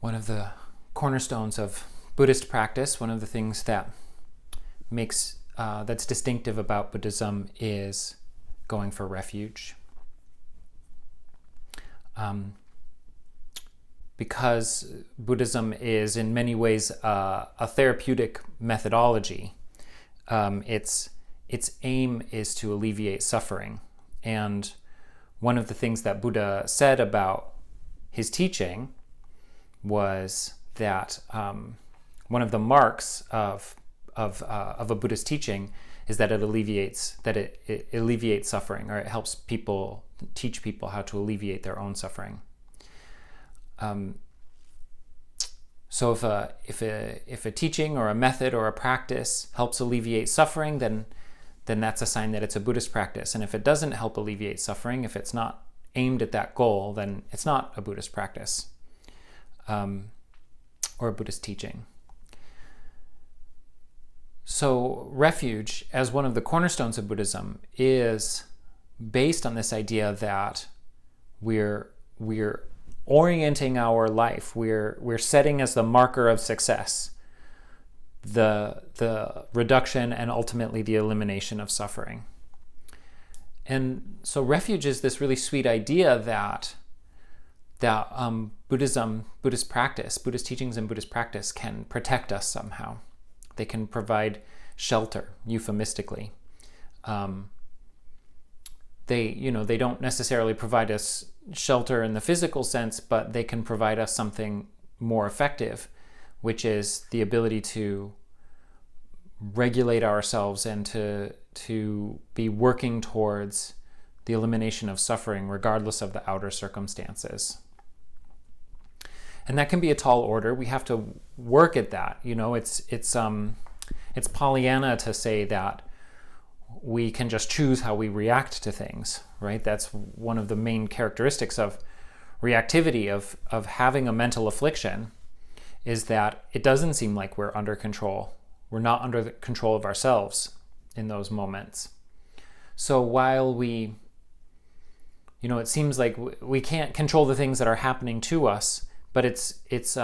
One of the cornerstones of Buddhist practice, one of the things that makes that's distinctive about Buddhism is going for refuge. Because Buddhism is in many ways a therapeutic methodology, its aim is to alleviate suffering. And one of the things that Buddha said about his teaching was that one of the marks of a Buddhist teaching is that it alleviates suffering, or it helps people teach people how to alleviate their own suffering. So if a teaching or a method or a practice helps alleviate suffering, then that's a sign that it's a Buddhist practice. And if it doesn't help alleviate suffering, if it's not aimed at that goal, then it's not a Buddhist practice or a Buddhist teaching. So refuge, as one of the cornerstones of Buddhism, is based on this idea that we're orienting our life, we're setting as the marker of success the reduction and ultimately the elimination of suffering. And so refuge is this really sweet idea that Buddhism, Buddhist practice, Buddhist teachings and Buddhist practice can protect us somehow. They can provide shelter, euphemistically. They don't necessarily provide us shelter in the physical sense, but they can provide us something more effective, which is the ability to regulate ourselves and to be working towards the elimination of suffering regardless of the outer circumstances. And that can be a tall order. We have to work at that. It's Pollyanna to say that we can just choose how we react to things, right? That's one of the main characteristics of reactivity, of having a mental affliction, is that it doesn't seem like we're under control. We're not under the control of ourselves in those moments. So while it seems like we can't control the things that are happening to us, but it's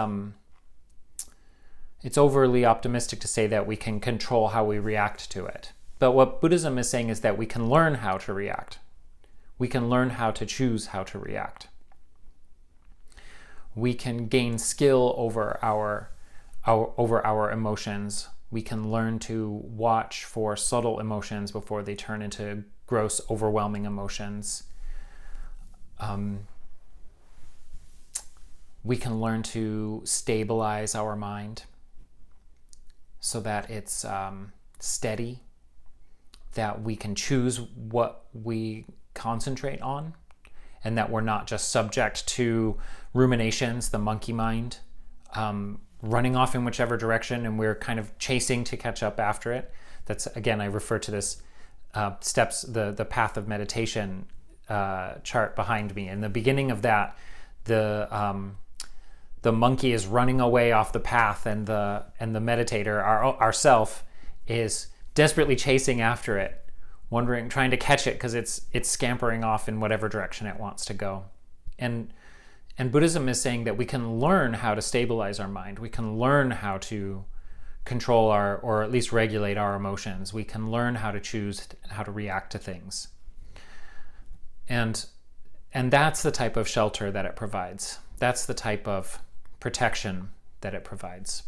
overly optimistic to say that we can control how we react to it. But what Buddhism is saying is that we can learn how to react. We can learn how to choose how to react. We can gain skill over our emotions. We can learn to watch for subtle emotions before they turn into gross, overwhelming emotions. We can learn to stabilize our mind so that it's steady, that we can choose what we concentrate on, and that we're not just subject to ruminations, the monkey mind, running off in whichever direction, and we're kind of chasing to catch up after it. That's, again, I refer to this steps, the path of meditation chart behind me. In the beginning of that, the monkey is running away off the path, and the meditator, ourself, is desperately chasing after it, trying to catch it because it's scampering off in whatever direction it wants to go. And Buddhism is saying that we can learn how to stabilize our mind. We can learn how to control or at least regulate our emotions. We can learn how to choose how to react to things. And that's the type of shelter that it provides. That's the type of protection that it provides.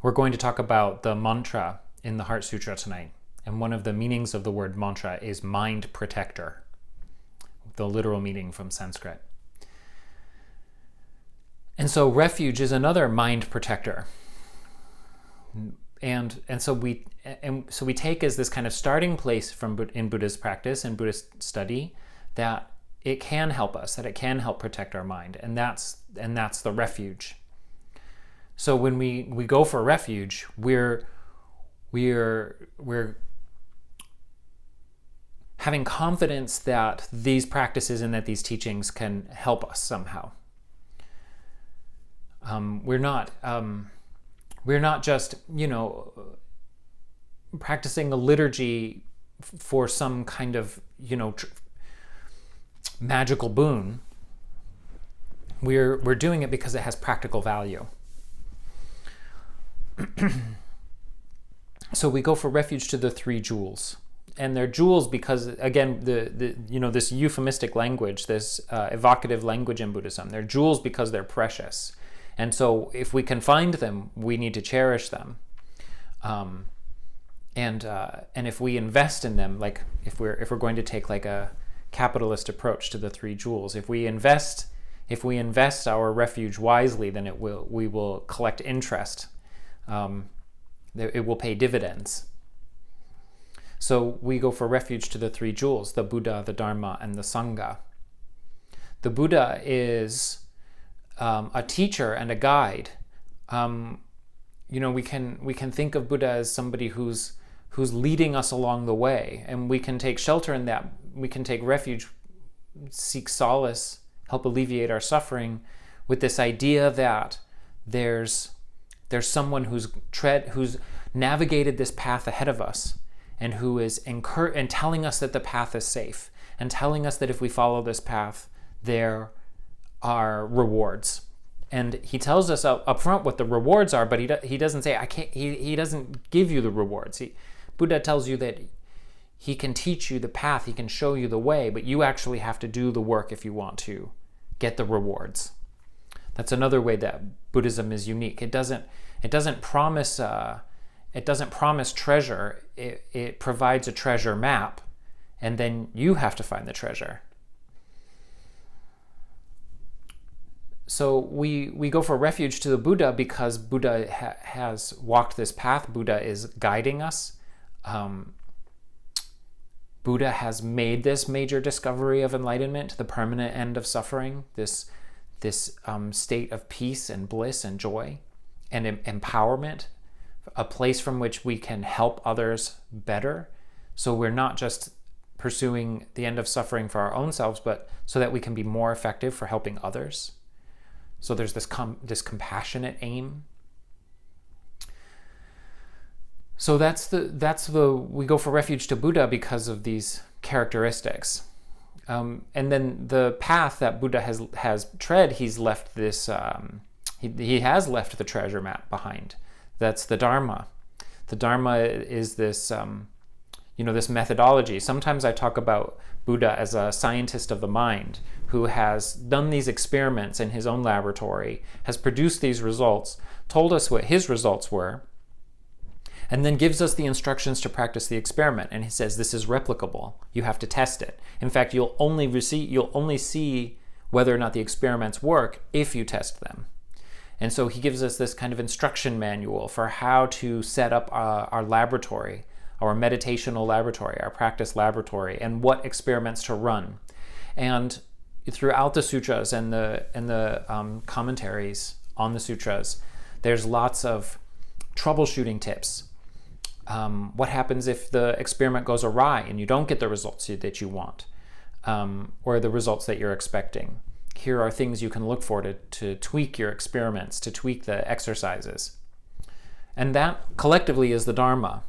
We're going to talk about the mantra in the Heart Sutra tonight. And one of the meanings of the word mantra is mind protector, the literal meaning from Sanskrit. And so refuge is another mind protector. And so we take as this kind of starting place in Buddhist practice and Buddhist study that it can help us, that it can help protect our mind, and that's the refuge. So when we go for refuge, we're having confidence that these practices and that these teachings can help us somehow. We're not just practicing a liturgy for some kind of magical boon. we're doing it because it has practical value. So we go for refuge to the three jewels. And they're jewels because, again, this euphemistic language, this evocative language in Buddhism, they're jewels because they're precious. And so if we can find them, we need to cherish them. And if we invest in them, like if we're going to take like a capitalist approach to the three jewels, if we invest our refuge wisely, then we will collect interest. It will pay dividends. So we go for refuge to the three jewels: the Buddha, the Dharma, and the Sangha. The Buddha is a teacher and a guide. We can think of Buddha as somebody who's leading us along the way, and we can take shelter in that. We can take refuge, seek solace, help alleviate our suffering with this idea that there's someone who's navigated this path ahead of us, and who is and telling us that the path is safe, and telling us that if we follow this path, there are rewards. And he tells us up front what the rewards are, but he doesn't say, I can't. He doesn't give you the rewards. Buddha tells you that he can teach you the path, he can show you the way, but you actually have to do the work if you want to get the rewards. That's another way that Buddhism is unique. It doesn't promise treasure. It provides a treasure map, and then you have to find the treasure. So we go for refuge to the Buddha because Buddha has walked this path. Buddha is guiding us. Buddha has made this major discovery of enlightenment, the permanent end of suffering, this state of peace and bliss and joy and empowerment, a place from which we can help others better. So we're not just pursuing the end of suffering for our own selves, but so that we can be more effective for helping others. So there's this compassionate aim. So we go for refuge to Buddha because of these characteristics. And then the path that Buddha has tread, he's left this. He has left the treasure map behind. That's the Dharma. The Dharma is this, this methodology. Sometimes I talk about Buddha as a scientist of the mind who has done these experiments in his own laboratory, has produced these results, told us what his results were, and then gives us the instructions to practice the experiment. And he says, this is replicable. You have to test it. In fact, you'll only see whether or not the experiments work if you test them. And so he gives us this kind of instruction manual for how to set up our laboratory, our meditational laboratory, our practice laboratory, and what experiments to run. And throughout the sutras and the commentaries on the sutras, there's lots of troubleshooting tips. What happens if the experiment goes awry and you don't get the results that you want, or the results that you're expecting? Here are things you can look for to tweak your experiments, to tweak the exercises. And that collectively is the Dharma.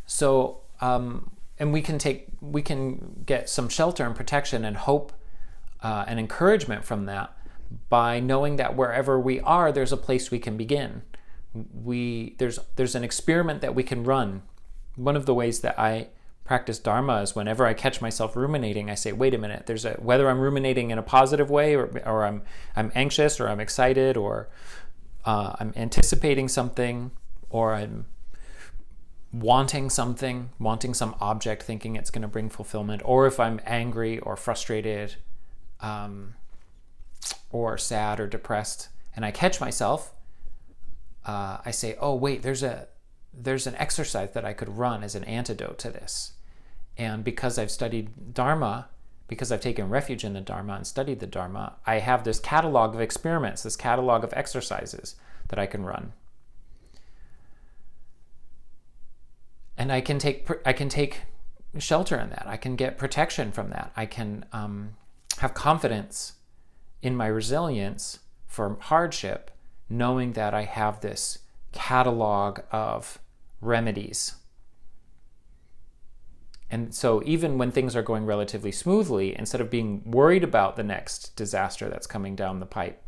So, and we can get some shelter and protection and hope and encouragement from that by knowing that wherever we are, there's a place we can begin. There's an experiment that we can run. One of the ways that I practice Dharma is whenever I catch myself ruminating, I say, wait a minute, whether I'm ruminating in a positive way or I'm anxious or I'm excited or I'm anticipating something or I'm wanting some object thinking it's going to bring fulfillment, or if I'm angry or frustrated or sad or depressed and I catch myself, I say, oh wait, there's an exercise that I could run as an antidote to this. And because I've studied Dharma, because I've taken refuge in the Dharma and studied the Dharma, I have this catalog of experiments, this catalog of exercises that I can run. And I can take shelter in that. I can get protection from that. I can have confidence in my resilience for hardship, knowing that I have this catalog of remedies. And so even when things are going relatively smoothly, instead of being worried about the next disaster that's coming down the pipe,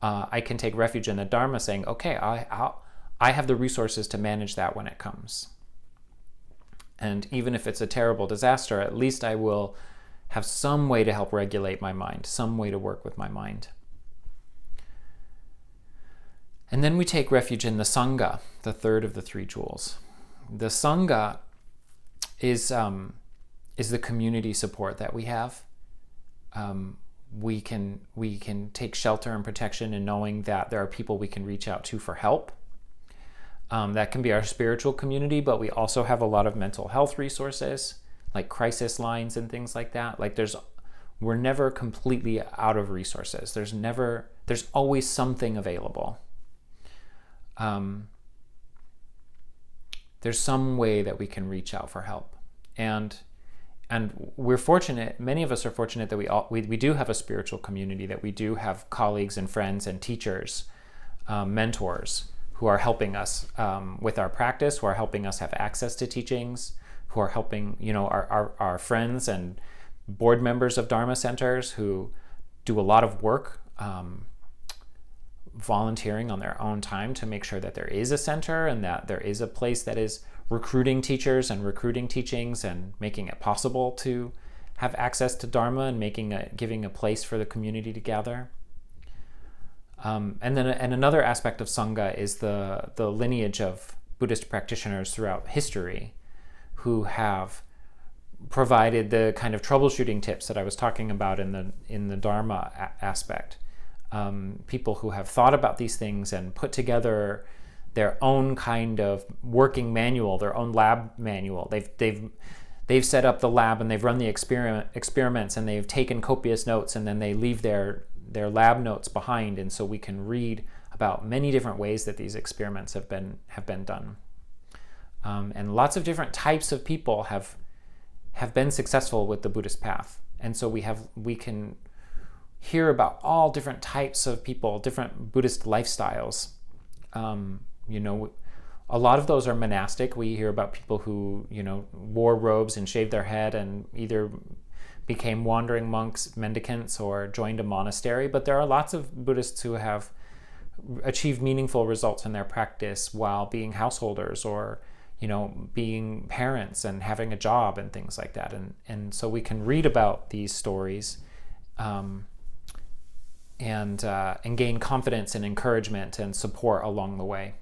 I can take refuge in the Dharma, saying, okay, I have the resources to manage that when it comes. And even if it's a terrible disaster, at least I will have some way to help regulate my mind, some way to work with my mind. And then we take refuge in the Sangha, the third of the three jewels. The Sangha is the community support that we have. We can take shelter and protection in knowing that there are people we can reach out to for help. That can be our spiritual community, but we also have a lot of mental health resources, like crisis lines and things like that. Like we're never completely out of resources. There's always something available. There's some way that we can reach out for help. And we're fortunate, many of us are fortunate that we do have a spiritual community, that we do have colleagues and friends and teachers, mentors who are helping us with our practice, who are helping us have access to teachings, who are helping, our friends and board members of Dharma centers who do a lot of work volunteering on their own time to make sure that there is a center and that there is a place that is recruiting teachers and recruiting teachings and making it possible to have access to Dharma and giving a place for the community to gather. And another aspect of Sangha is the lineage of Buddhist practitioners throughout history who have provided the kind of troubleshooting tips that I was talking about in the Dharma aspect. People who have thought about these things and put together their own kind of working manual, their own lab manual. They've set up the lab and they've run the experiments and they've taken copious notes, and then they leave their lab notes behind, and so we can read about many different ways that these experiments have been done. And lots of different types of people have been successful with the Buddhist path, and so we can hear about all different types of people, different Buddhist lifestyles. A lot of those are monastic. We hear about people who, wore robes and shaved their head and either became wandering monks, mendicants, or joined a monastery. But there are lots of Buddhists who have achieved meaningful results in their practice while being householders or, being parents and having a job and things like that. And so we can read about these stories and gain confidence and encouragement and support along the way.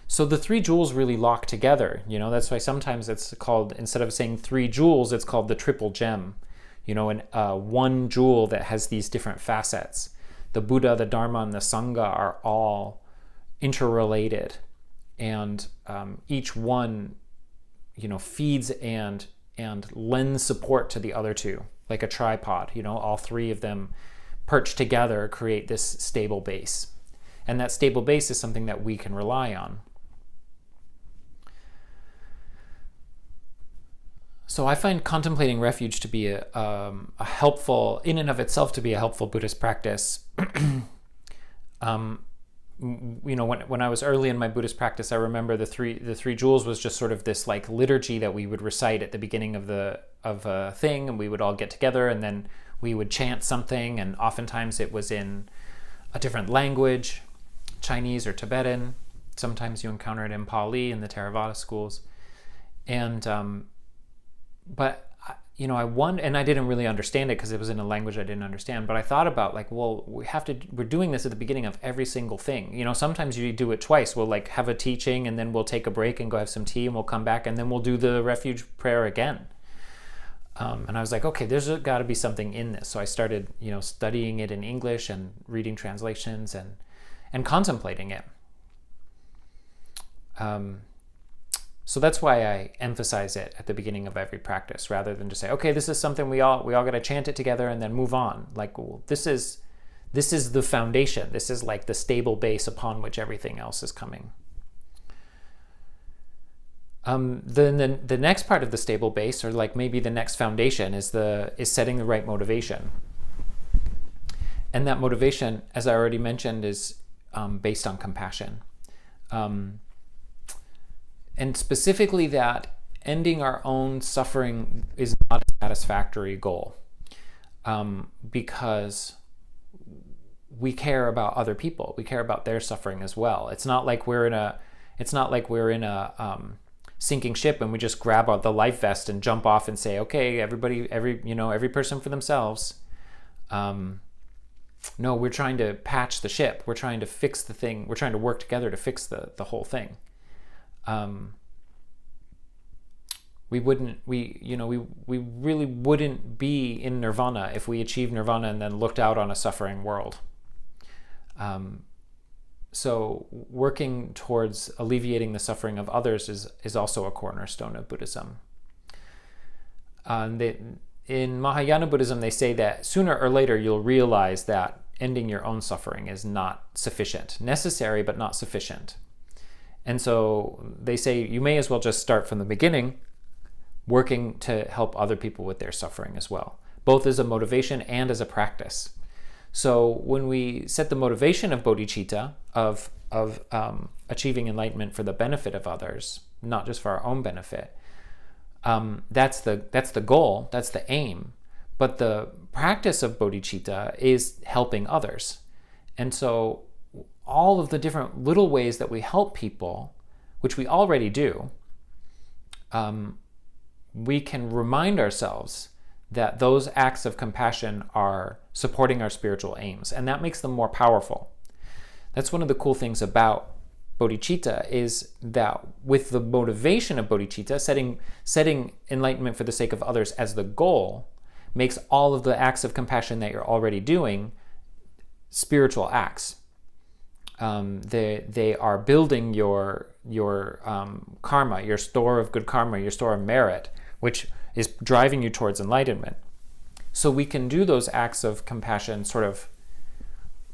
So the three jewels really lock together. That's why sometimes it's called, instead of saying three jewels, it's called the triple gem. And one jewel that has these different facets. The Buddha, the Dharma, and the Sangha are all interrelated, and each one, feeds and lends support to the other two, like a tripod. All three of them perched together create this stable base, and that stable base is something that we can rely on. So I find contemplating refuge to be a helpful, in and of itself, to be a helpful Buddhist practice. When I was early in my Buddhist practice, I remember the three jewels was just sort of this like liturgy that we would recite at the beginning of a thing, and we would all get together and then we would chant something, and oftentimes it was in a different language, Chinese or Tibetan. Sometimes you encounter it in Pali in the Theravada schools. And and I didn't really understand it because it was in a language I didn't understand, but I thought about we're doing this at the beginning of every single thing. Sometimes you do it twice. We'll have a teaching and then we'll take a break and go have some tea and we'll come back and then we'll do the refuge prayer again. And I was like, okay, there's got to be something in this. So I started, studying it in English and reading translations and contemplating it. So that's why I emphasize it at the beginning of every practice, rather than just say, okay, this is something we all got to chant it together and then move on. This is the foundation. This is like the stable base upon which everything else is coming. Then the next part of the stable base, or maybe the next foundation, is setting the right motivation. And that motivation, as I already mentioned, is based on compassion. And specifically that ending our own suffering is not a satisfactory goal, because we care about other people. We care about their suffering as well. It's not like we're in a sinking ship and we just grab out the life vest and jump off and say, okay, every person for themselves. No, we're trying to patch the ship. We're trying to fix the thing. We're trying to work together to fix the whole thing. We really wouldn't be in nirvana if we achieved nirvana and then looked out on a suffering world. So working towards alleviating the suffering of others is also a cornerstone of Buddhism. In Mahayana Buddhism, they say that sooner or later you'll realize that ending your own suffering is not sufficient. Necessary, but not sufficient. And so they say you may as well just start from the beginning, working to help other people with their suffering as well, both as a motivation and as a practice. So when we set the motivation of bodhicitta, of achieving enlightenment for the benefit of others, not just for our own benefit, that's the goal, that's the aim. But the practice of bodhicitta is helping others. And so all of the different little ways that we help people, which we already do, we can remind ourselves that those acts of compassion are supporting our spiritual aims, and that makes them more powerful. That's one of the cool things about bodhicitta, is that with the motivation of bodhicitta, setting enlightenment for the sake of others as the goal makes all of the acts of compassion that you're already doing spiritual acts. They are building your karma, your store of good karma, your store of merit, which is driving you towards enlightenment. So we can do those acts of compassion sort of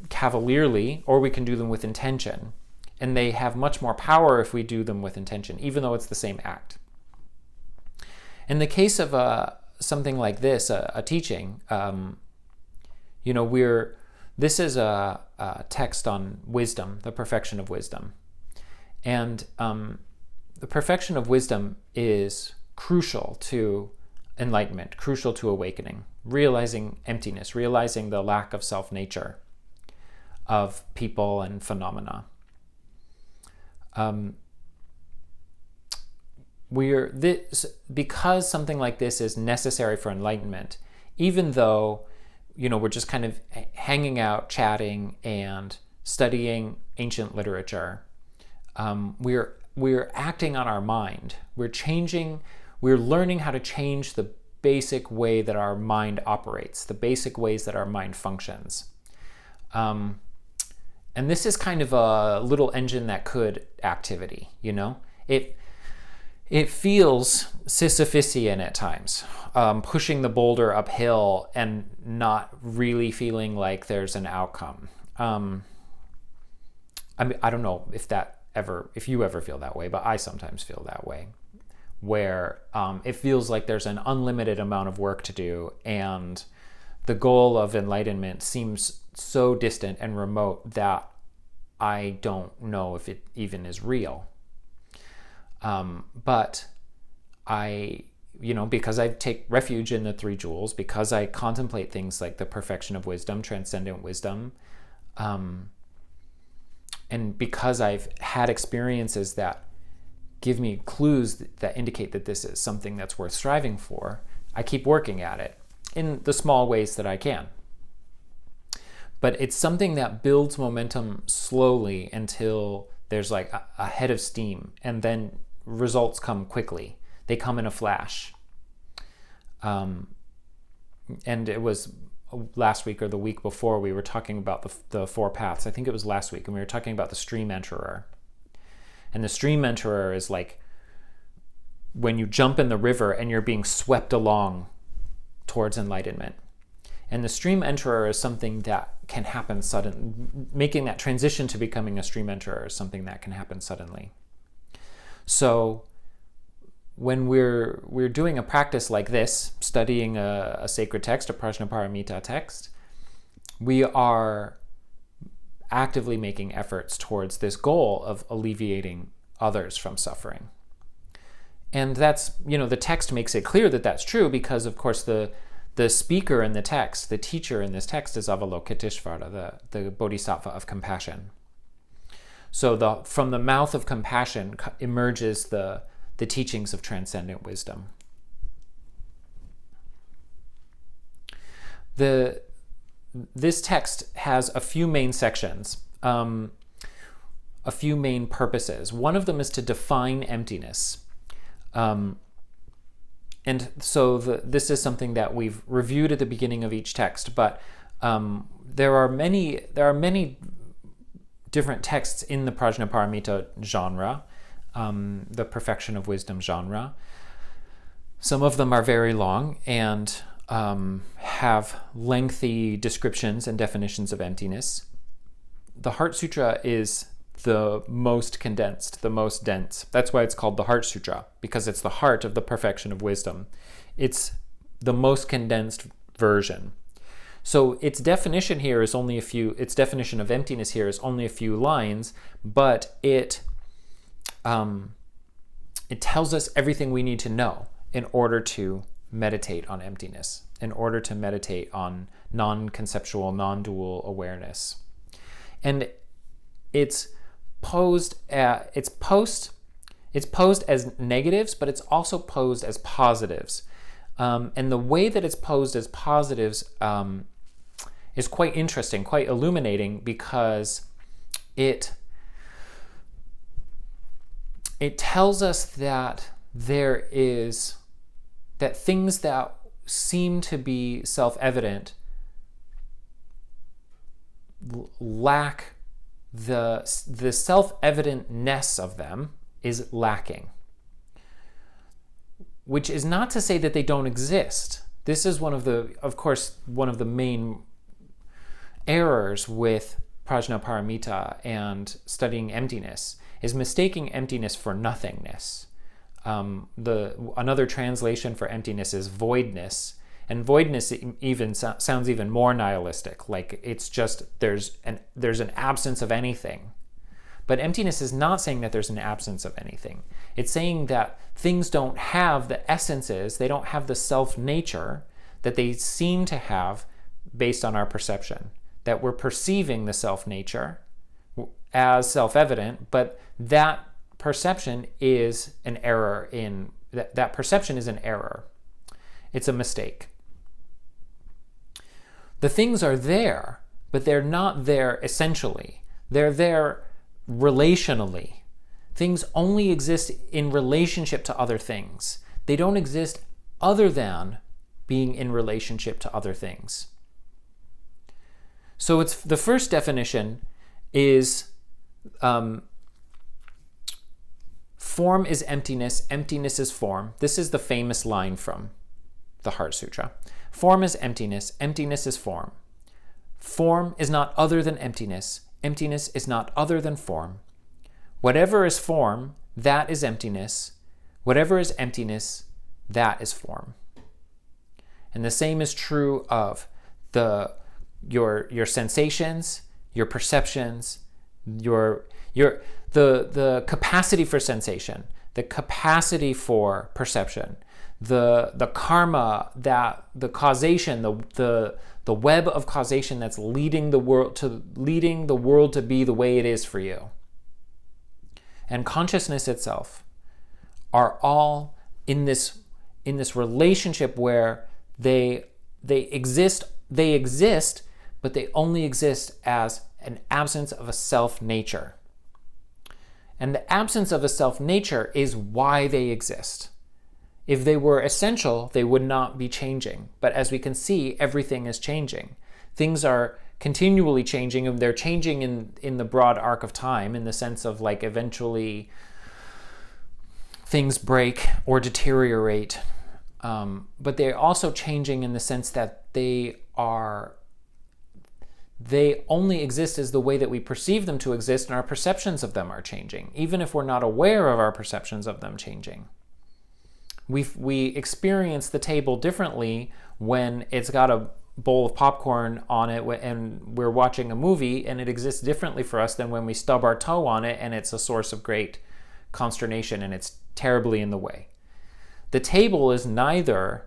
cavalierly, or we can do them with intention. And they have much more power if we do them with intention, even though it's the same act. In the case of something like this, a teaching, this is a text on wisdom, the perfection of wisdom. And the perfection of wisdom is crucial to enlightenment, crucial to awakening, realizing emptiness, realizing the lack of self-nature of people and phenomena. Because something like this is necessary for enlightenment, even though we're just kind of hanging out, chatting, and studying ancient literature, we're acting on our mind. We're learning how to change the basic way that our mind operates, the basic ways that our mind functions. And this is kind of a little engine that could activity, It feels Sisyphusian at times, pushing the boulder uphill and not really feeling like there's an outcome. I don't know if you ever feel that way, but I sometimes feel that way, where it feels like there's an unlimited amount of work to do, and the goal of enlightenment seems so distant and remote that I don't know if it even is real. But I, because I take refuge in the three jewels, because I contemplate things like the perfection of wisdom, transcendent wisdom, and because I've had experiences that give me clues that indicate that this is something that's worth striving for, I keep working at it in the small ways that I can. But it's something that builds momentum slowly until there's like a head of steam, and then results come quickly. They come in a flash. And it was last week or the week before, we were talking about the four paths. I think it was last week, and we were talking about the stream enterer. And the stream enterer is like when you jump in the river and you're being swept along towards enlightenment. And the stream enterer is something that can happen suddenly. Making that transition to becoming a stream enterer is something that can happen suddenly. So when we're doing a practice like this, studying a sacred text, a Prajnaparamita text, we are actively making efforts towards this goal of alleviating others from suffering. And that's, the text makes it clear that that's true because, of course, the speaker in the text, the teacher in this text is Avalokiteshvara, the Bodhisattva of compassion. So from the mouth of compassion emerges the teachings of transcendent wisdom. This text has a few main sections, a few main purposes. One of them is to define emptiness. And so this is something that we've reviewed at the beginning of each text, but there are many different texts in the Prajnaparamita genre, the perfection of wisdom genre. Some of them are very long and have lengthy descriptions and definitions of emptiness. The Heart Sutra is the most condensed, the most dense. That's why it's called the Heart Sutra, because it's the heart of the perfection of wisdom. It's the most condensed version. So its definition here is only its definition of emptiness here is only a few lines, but it tells us everything we need to know in order to meditate on emptiness, in order to meditate on non-conceptual, non-dual awareness. And it's posed as negatives, but it's also posed as positives. And the way that it's posed as positives is quite interesting, quite illuminating, because it tells us that that things that seem to be self-evident lack the self-evidentness of them is lacking. Which is not to say that they don't exist. This is one of the main errors with Prajnaparamita and studying emptiness, is mistaking emptiness for nothingness. Another translation for emptiness is voidness, and voidness even sounds even more nihilistic, like it's just there's an absence of anything. But emptiness is not saying that there's an absence of anything. It's saying that things don't have the essences, they don't have the self-nature that they seem to have based on our perception. That we're perceiving the self-nature as self-evident, but that perception is an error that perception is an error. It's a mistake. The things are there, but they're not there essentially. They're there relationally. Things only exist in relationship to other things. They don't exist other than being in relationship to other things. So it's the first definition is form is emptiness, emptiness is form. This is the famous line from the Heart Sutra. Form is emptiness, emptiness is form. Form is not other than emptiness, emptiness is not other than form. Whatever is form, that is emptiness. Whatever is emptiness, that is form. And the same is true of your sensations, your perceptions, the capacity for sensation, the capacity for perception, the karma, that the causation, the web of causation that's leading the world to be the way it is for you, and consciousness itself are all in this relationship where they exist, but they only exist as an absence of a self-nature. And the absence of a self-nature is why they exist. If they were essential, they would not be changing. But as we can see, everything is changing. Things are continually changing, and they're changing in the broad arc of time, in the sense of like eventually things break or deteriorate. But they're also changing in the sense that they only exist as the way that we perceive them to exist, and our perceptions of them are changing, even if we're not aware of our perceptions of them changing. We experience the table differently when it's got a bowl of popcorn on it and we're watching a movie, and it exists differently for us than when we stub our toe on it and it's a source of great consternation and it's terribly in the way. The table is neither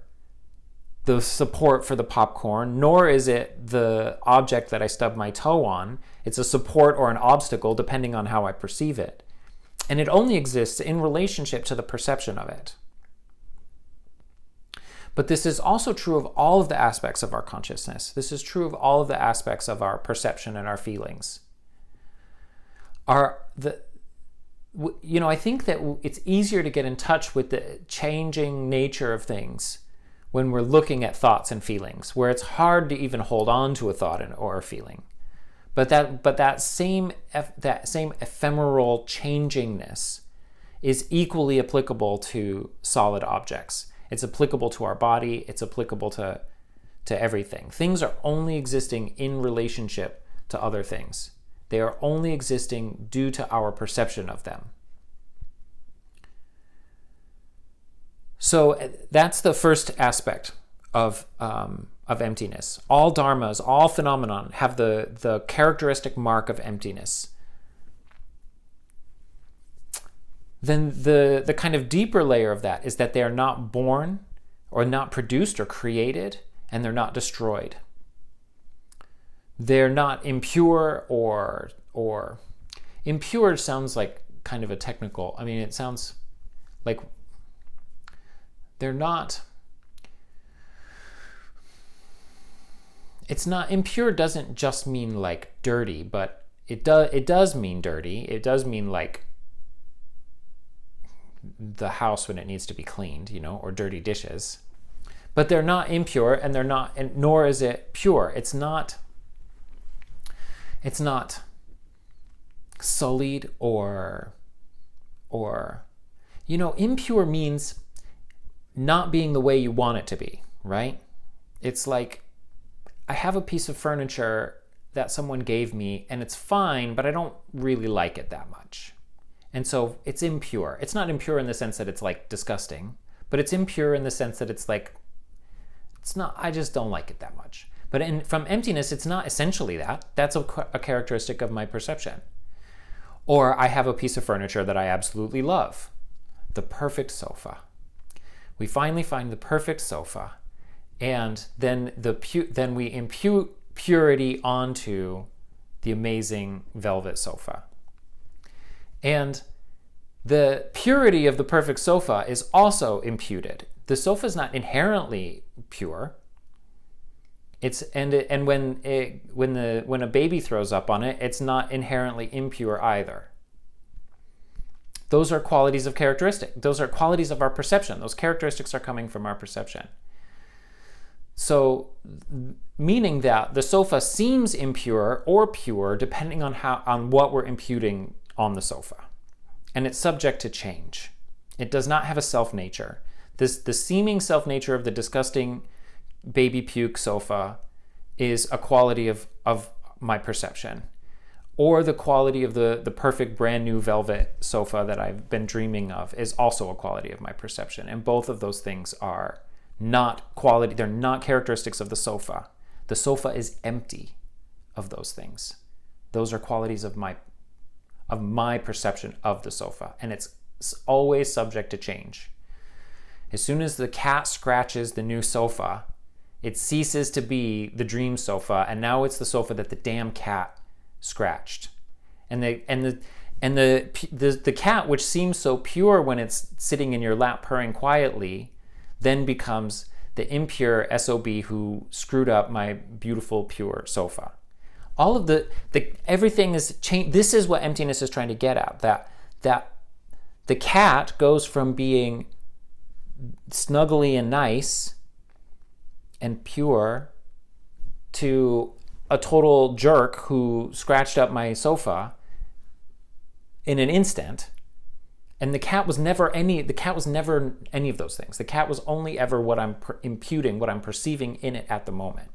the support for the popcorn, nor is it the object that I stub my toe on. It's a support or an obstacle, depending on how I perceive it. And it only exists in relationship to the perception of it. But this is also true of all of the aspects of our consciousness. This is true of all of the aspects of our perception and our feelings. I think that it's easier to get in touch with the changing nature of things when we're looking at thoughts and feelings, where it's hard to even hold on to a thought or a feeling. But that same ephemeral changingness is equally applicable to solid objects. It's applicable to our body. It's applicable to everything. Things are only existing in relationship to other things. They are only existing due to our perception of them. So that's the first aspect of emptiness. All dharmas, all phenomenon have the characteristic mark of emptiness. Then the kind of deeper layer of that is that they are not born or not produced or created, and they're not destroyed. They're not impure or impure sounds like kind of a technical, it sounds like they're not, it's not, impure doesn't just mean like dirty, but it does mean dirty. It does mean like the house when it needs to be cleaned, or dirty dishes. But they're not impure, and they're not, and nor is it pure. It's not sullied or impure means not being the way you want it to be, right? It's like, I have a piece of furniture that someone gave me and it's fine, but I don't really like it that much. And so it's impure. It's not impure in the sense that it's like disgusting, but it's impure in the sense that it's like, I just don't like it that much. But from emptiness, it's not essentially that. That's a characteristic of my perception. Or I have a piece of furniture that I absolutely love. The perfect sofa. We finally find the perfect sofa, and then we impute purity onto the amazing velvet sofa. And the purity of the perfect sofa is also imputed. The sofa is not inherently pure. When a baby throws up on it, it's not inherently impure either. Those are qualities of characteristic. Those are qualities of our perception. Those characteristics are coming from our perception. So, meaning that the sofa seems impure or pure depending on what we're imputing on the sofa. And it's subject to change. It does not have a self-nature. The seeming self-nature of the disgusting baby puke sofa is a quality of my perception. Or the quality of the perfect brand new velvet sofa that I've been dreaming of is also a quality of my perception. And both of those things are not quality, they're not characteristics of the sofa. The sofa is empty of those things. Those are qualities of my perception of the sofa. And it's always subject to change. As soon as the cat scratches the new sofa, it ceases to be the dream sofa, and now it's the sofa that the damn cat scratched. And the cat, which seems so pure when it's sitting in your lap purring quietly, then becomes the impure SOB who screwed up my beautiful pure sofa. All of everything is changed. This is what emptiness is trying to get at, that the cat goes from being snuggly and nice and pure to a total jerk who scratched up my sofa in an instant. And the cat was never any of those things. The cat was only ever what I'm imputing, what I'm perceiving in it at the moment.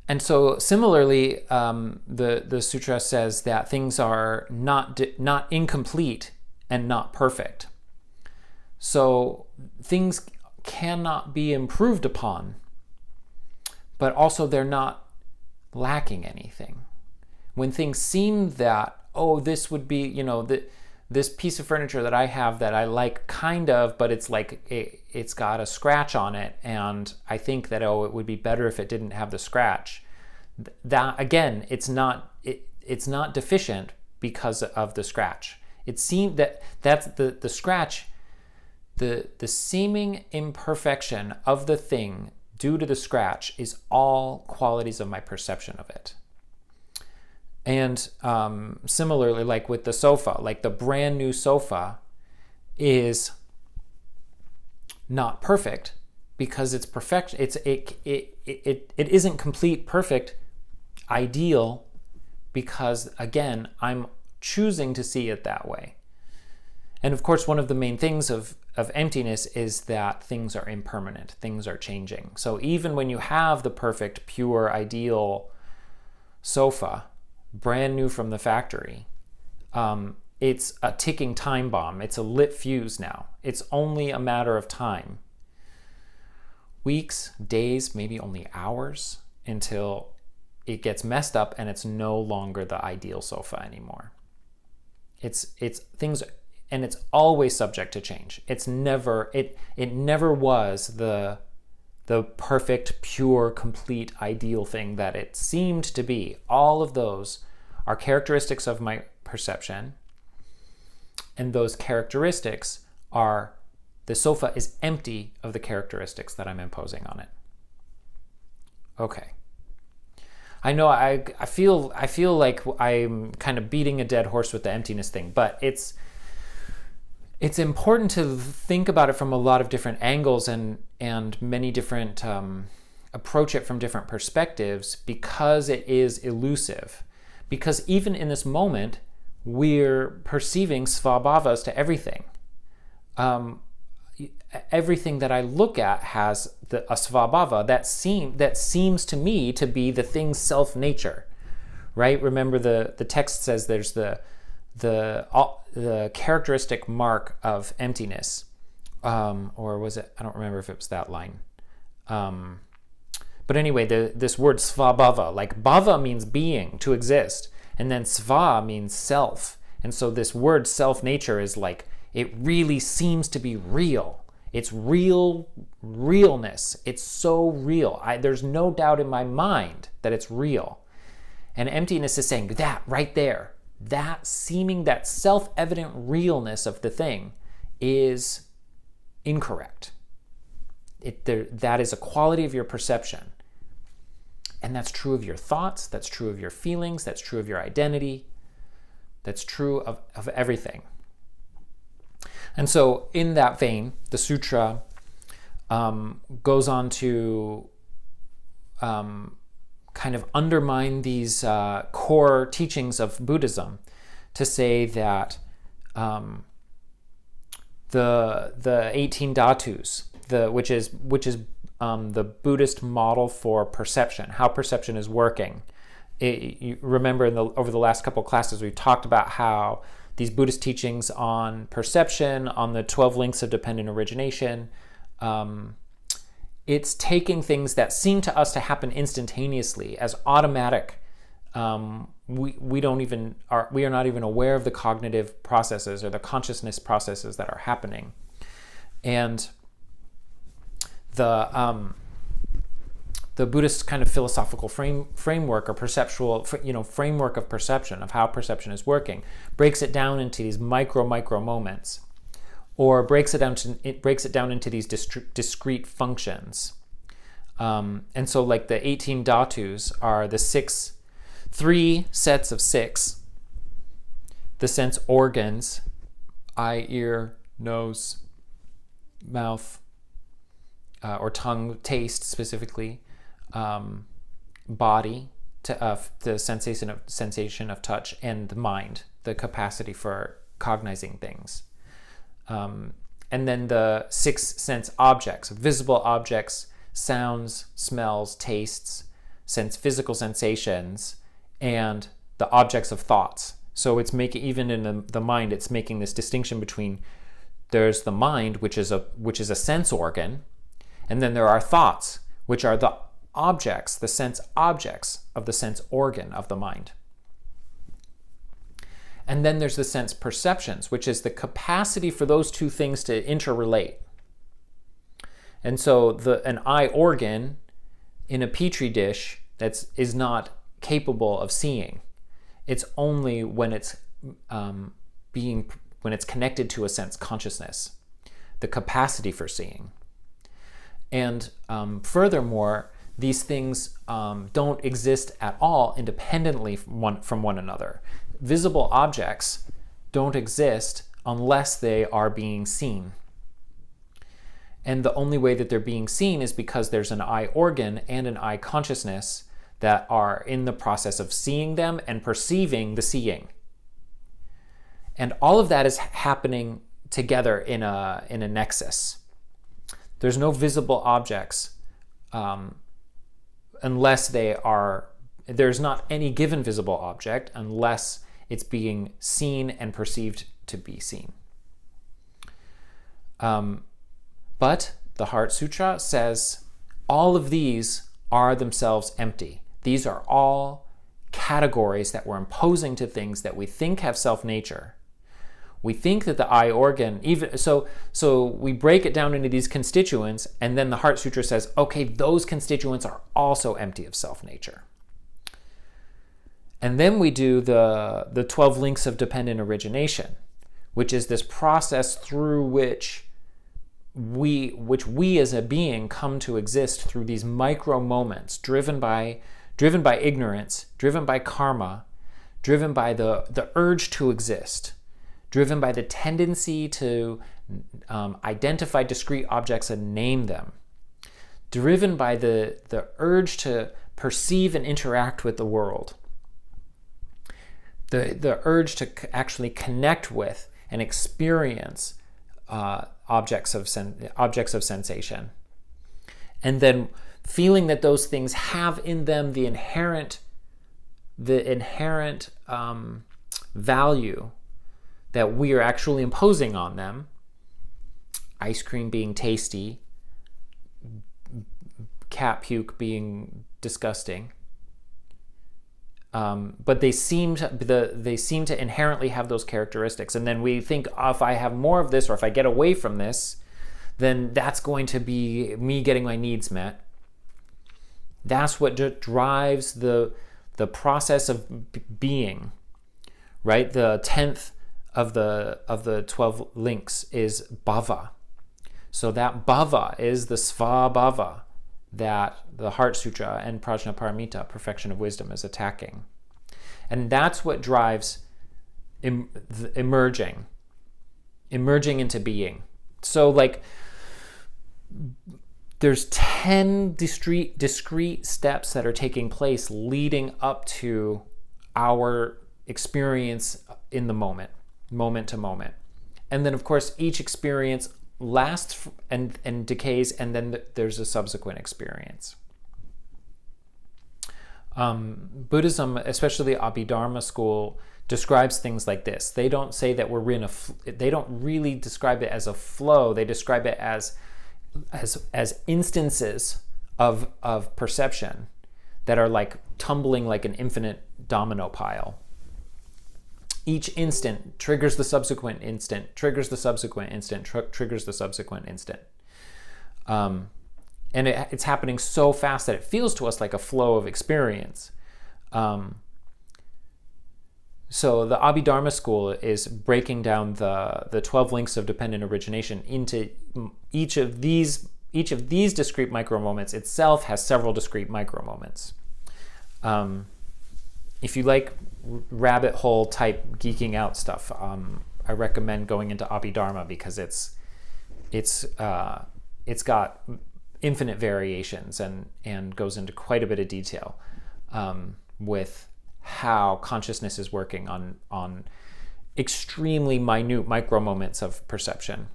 And so similarly, the sutra says that things are not incomplete and not perfect. So things cannot be improved upon, but also they're not lacking anything. When things seem that, this would be, this piece of furniture that I have that I like kind of, but it's like it's got a scratch on it, and I think that, oh, it would be better if it didn't have the scratch. That, again, it's not deficient because of the scratch. It seemed that's the scratch, the seeming imperfection of the thing due to the scratch is all qualities of my perception of it. And similarly, like with the sofa, like the brand new sofa is not perfect because it's perfect. It isn't complete, perfect, ideal, because again, I'm choosing to see it that way. And of course, one of the main things of emptiness is that things are impermanent, things are changing. So even when you have the perfect, pure, ideal sofa, brand new from the factory, it's a ticking time bomb. It's a lit fuse now. It's only a matter of time. Weeks, days, maybe only hours until it gets messed up and it's no longer the ideal sofa anymore. It's things, and it's always subject to change. It never was the perfect, pure, complete, ideal thing that it seemed to be. All of those are characteristics of my perception, and those characteristics are, the sofa is empty of the characteristics that I'm imposing on it. Okay. I know I feel like I'm kind of beating a dead horse with the emptiness thing, but it's important to think about it from a lot of different angles and many different approach it from different perspectives, because it is elusive. Because even in this moment, we're perceiving svabhavas to everything. Everything that I look at has a svabhava that seems to me to be the thing's self-nature, right? Remember the text says there's the characteristic mark of emptiness, or was it? I don't remember if it was that line. But anyway, this word svabhava, like bhava means being, to exist, and then sva means self, and so this word self-nature is like, it really seems to be real. It's realness. It's so real. There's no doubt in my mind that it's real. And emptiness is saying that right there, that self-evident realness of the thing is incorrect. That is a quality of your perception. And that's true of your thoughts, that's true of your feelings, that's true of your identity, that's true of everything. And so in that vein, the sutra goes on to kind of undermine these core teachings of Buddhism, to say that the 18 dhatus, which is the Buddhist model for perception, how perception is working. You remember over the last couple of classes, we talked about how these Buddhist teachings on perception, on the 12 links of dependent origination, it's taking things that seem to us to happen instantaneously as automatic. We are not even aware of the cognitive processes or the consciousness processes that are happening, and the Buddhist kind of philosophical framework or perceptual, framework of perception, of how perception is working, breaks it down into these micro moments, or breaks it down into these discrete functions. And so, like the 18 dhatus are the 3 sets of 6, the sense organs: eye, ear, nose, mouth, or tongue, taste specifically. Body, the sensation of touch, and the mind, the capacity for cognizing things. And then the 6 sense objects, visible objects, sounds, smells, tastes, physical sensations, and the objects of thoughts. So it's making, even in the mind, it's making this distinction between, there's the mind, which is a sense organ, and then there are thoughts, which are the objects, the sense objects of the sense organ of the mind. And then there's the sense perceptions, which is the capacity for those two things to interrelate. And so an eye organ in a petri dish is not capable of seeing. It's only when it's connected to a sense consciousness, the capacity for seeing. And furthermore, these things don't exist at all independently from one another. Visible objects don't exist unless they are being seen. And the only way that they're being seen is because there's an eye organ and an eye consciousness that are in the process of seeing them and perceiving the seeing. And all of that is happening together in a nexus. There's no visible objects unless there's not any given visible object unless it's being seen and perceived to be seen. But the Heart Sutra says all of these are themselves empty. These are all categories that we're imposing to things that we think have self-nature. We think that the eye organ, so we break it down into these constituents, and then the Heart Sutra says, okay, those constituents are also empty of self-nature. And then we do the 12 links of dependent origination, which is this process through which we as a being come to exist through these micro moments, driven by ignorance, driven by karma, driven by the urge to exist, driven by the tendency to identify discrete objects and name them, driven by the urge to perceive and interact with the world, the urge to actually connect with and experience objects of sensation, and then feeling that those things have in them the inherent value that we are actually imposing on them. Ice cream being tasty, cat puke being disgusting. But they seem to inherently have those characteristics. And then we think, oh, if I have more of this, or if I get away from this, then that's going to be me getting my needs met. That's what drives the process of being, right? The 10th of the 12 links is bhava. So that bhava is the svabhava that the Heart Sutra and Prajnaparamita, perfection of wisdom, is attacking. And that's what drives emerging into being. So like there's 10 discrete steps that are taking place leading up to our experience in the moment to moment. And then of course each experience lasts and decays, and then there's a subsequent experience. Buddhism, especially the Abhidharma school, describes things like this. They don't say that we're in they don't really describe it as a flow. They describe it as instances of perception that are like tumbling like an infinite domino pile. Each instant triggers the subsequent instant, triggers the subsequent instant, triggers the subsequent instant. And it's happening so fast that it feels to us like a flow of experience. So the Abhidharma school is breaking down the 12 links of dependent origination into each of these discrete micro moments itself has several discrete micro moments. If you like rabbit hole type geeking out stuff, I recommend going into Abhidharma because it's got infinite variations and goes into quite a bit of detail with how consciousness is working on extremely minute micro moments of perception.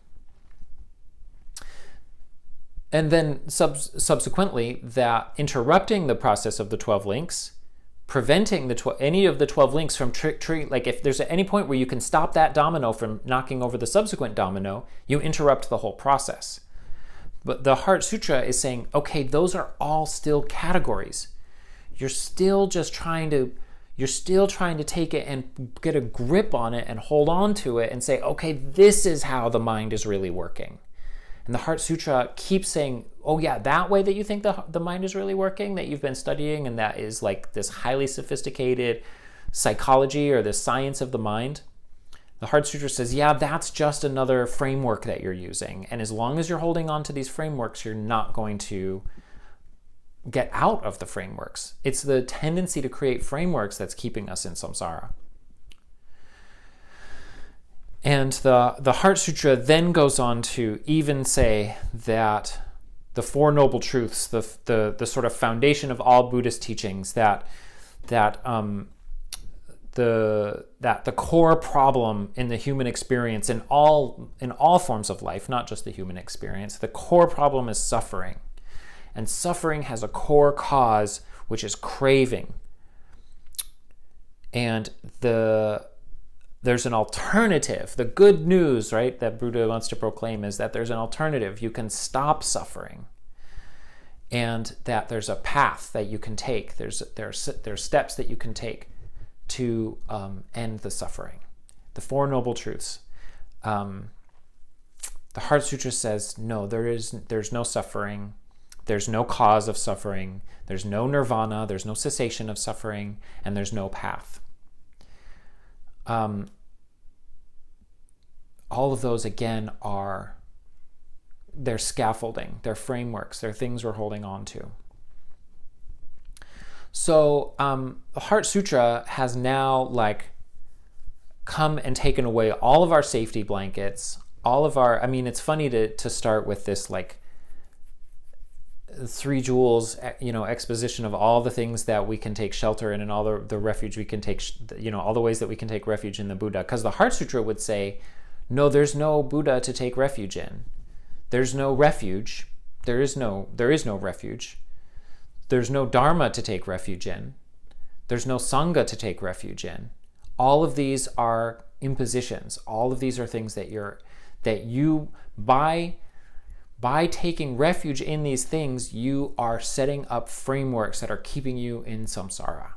And then subsequently, that interrupting the process of the 12 links, preventing any of the 12 links from like if there's at any point where you can stop that domino from knocking over the subsequent domino, you interrupt the whole process. But the Heart Sutra is saying, okay, those are all still categories. You're still just trying to You're still trying to take it and get a grip on it and hold on to it and say, okay, this is how the mind is really working. And the Heart Sutra keeps saying, oh yeah, that way that you think the mind is really working, that you've been studying, and that is like this highly sophisticated psychology or the science of the mind. The Heart Sutra says, yeah, that's just another framework that you're using. And as long as you're holding on to these frameworks, you're not going to get out of the frameworks. It's the tendency to create frameworks that's keeping us in samsara. And the Heart Sutra then goes on to even say that the Four Noble Truths, the sort of foundation of all Buddhist teachings, that the core problem in the human experience in all forms of life, not just the human experience, the core problem is suffering. And suffering has a core cause, which is craving. And there's an alternative. The good news, right, that Buddha wants to proclaim is that there's an alternative. You can stop suffering, and that there's a path that you can take. There's steps that you can take to end the suffering. The Four Noble Truths. The Heart Sutra says, no, there's no suffering. There's no cause of suffering. There's no nirvana. There's no cessation of suffering, and there's no path. All of those, again, they're scaffolding, they're frameworks, they're things we're holding on to. So the Heart Sutra has now come and taken away all of our safety blankets, it's funny to start with this three jewels, exposition of all the things that we can take shelter in and all the refuge we can take, all the ways that we can take refuge in the Buddha. Because the Heart Sutra would say, no, there's no Buddha to take refuge in. There's no refuge. There is no refuge. There's no Dharma to take refuge in. There's no Sangha to take refuge in. All of these are impositions. All of these are things that you by taking refuge in these things, you are setting up frameworks that are keeping you in samsara.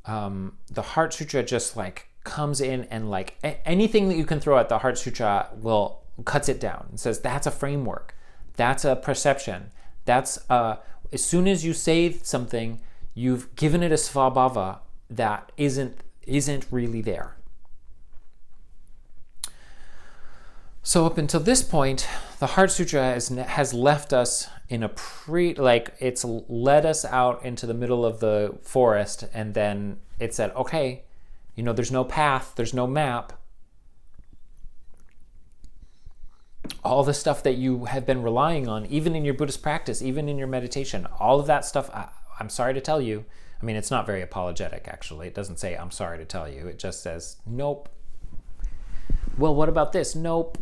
The Heart Sutra just comes in and anything that you can throw at the Heart Sutra cuts it down. It says that's a framework, that's a perception, that's as soon as you say something, you've given it a svabhava that isn't really there. So up until this point, the Heart Sutra has left us in a it's led us out into the middle of the forest, and then it said, okay, there's no path, there's no map. All the stuff that you have been relying on, even in your Buddhist practice, even in your meditation, all of that stuff, I'm sorry to tell you. It's not very apologetic, actually. It doesn't say, I'm sorry to tell you. It just says, nope. Well, what about this? Nope.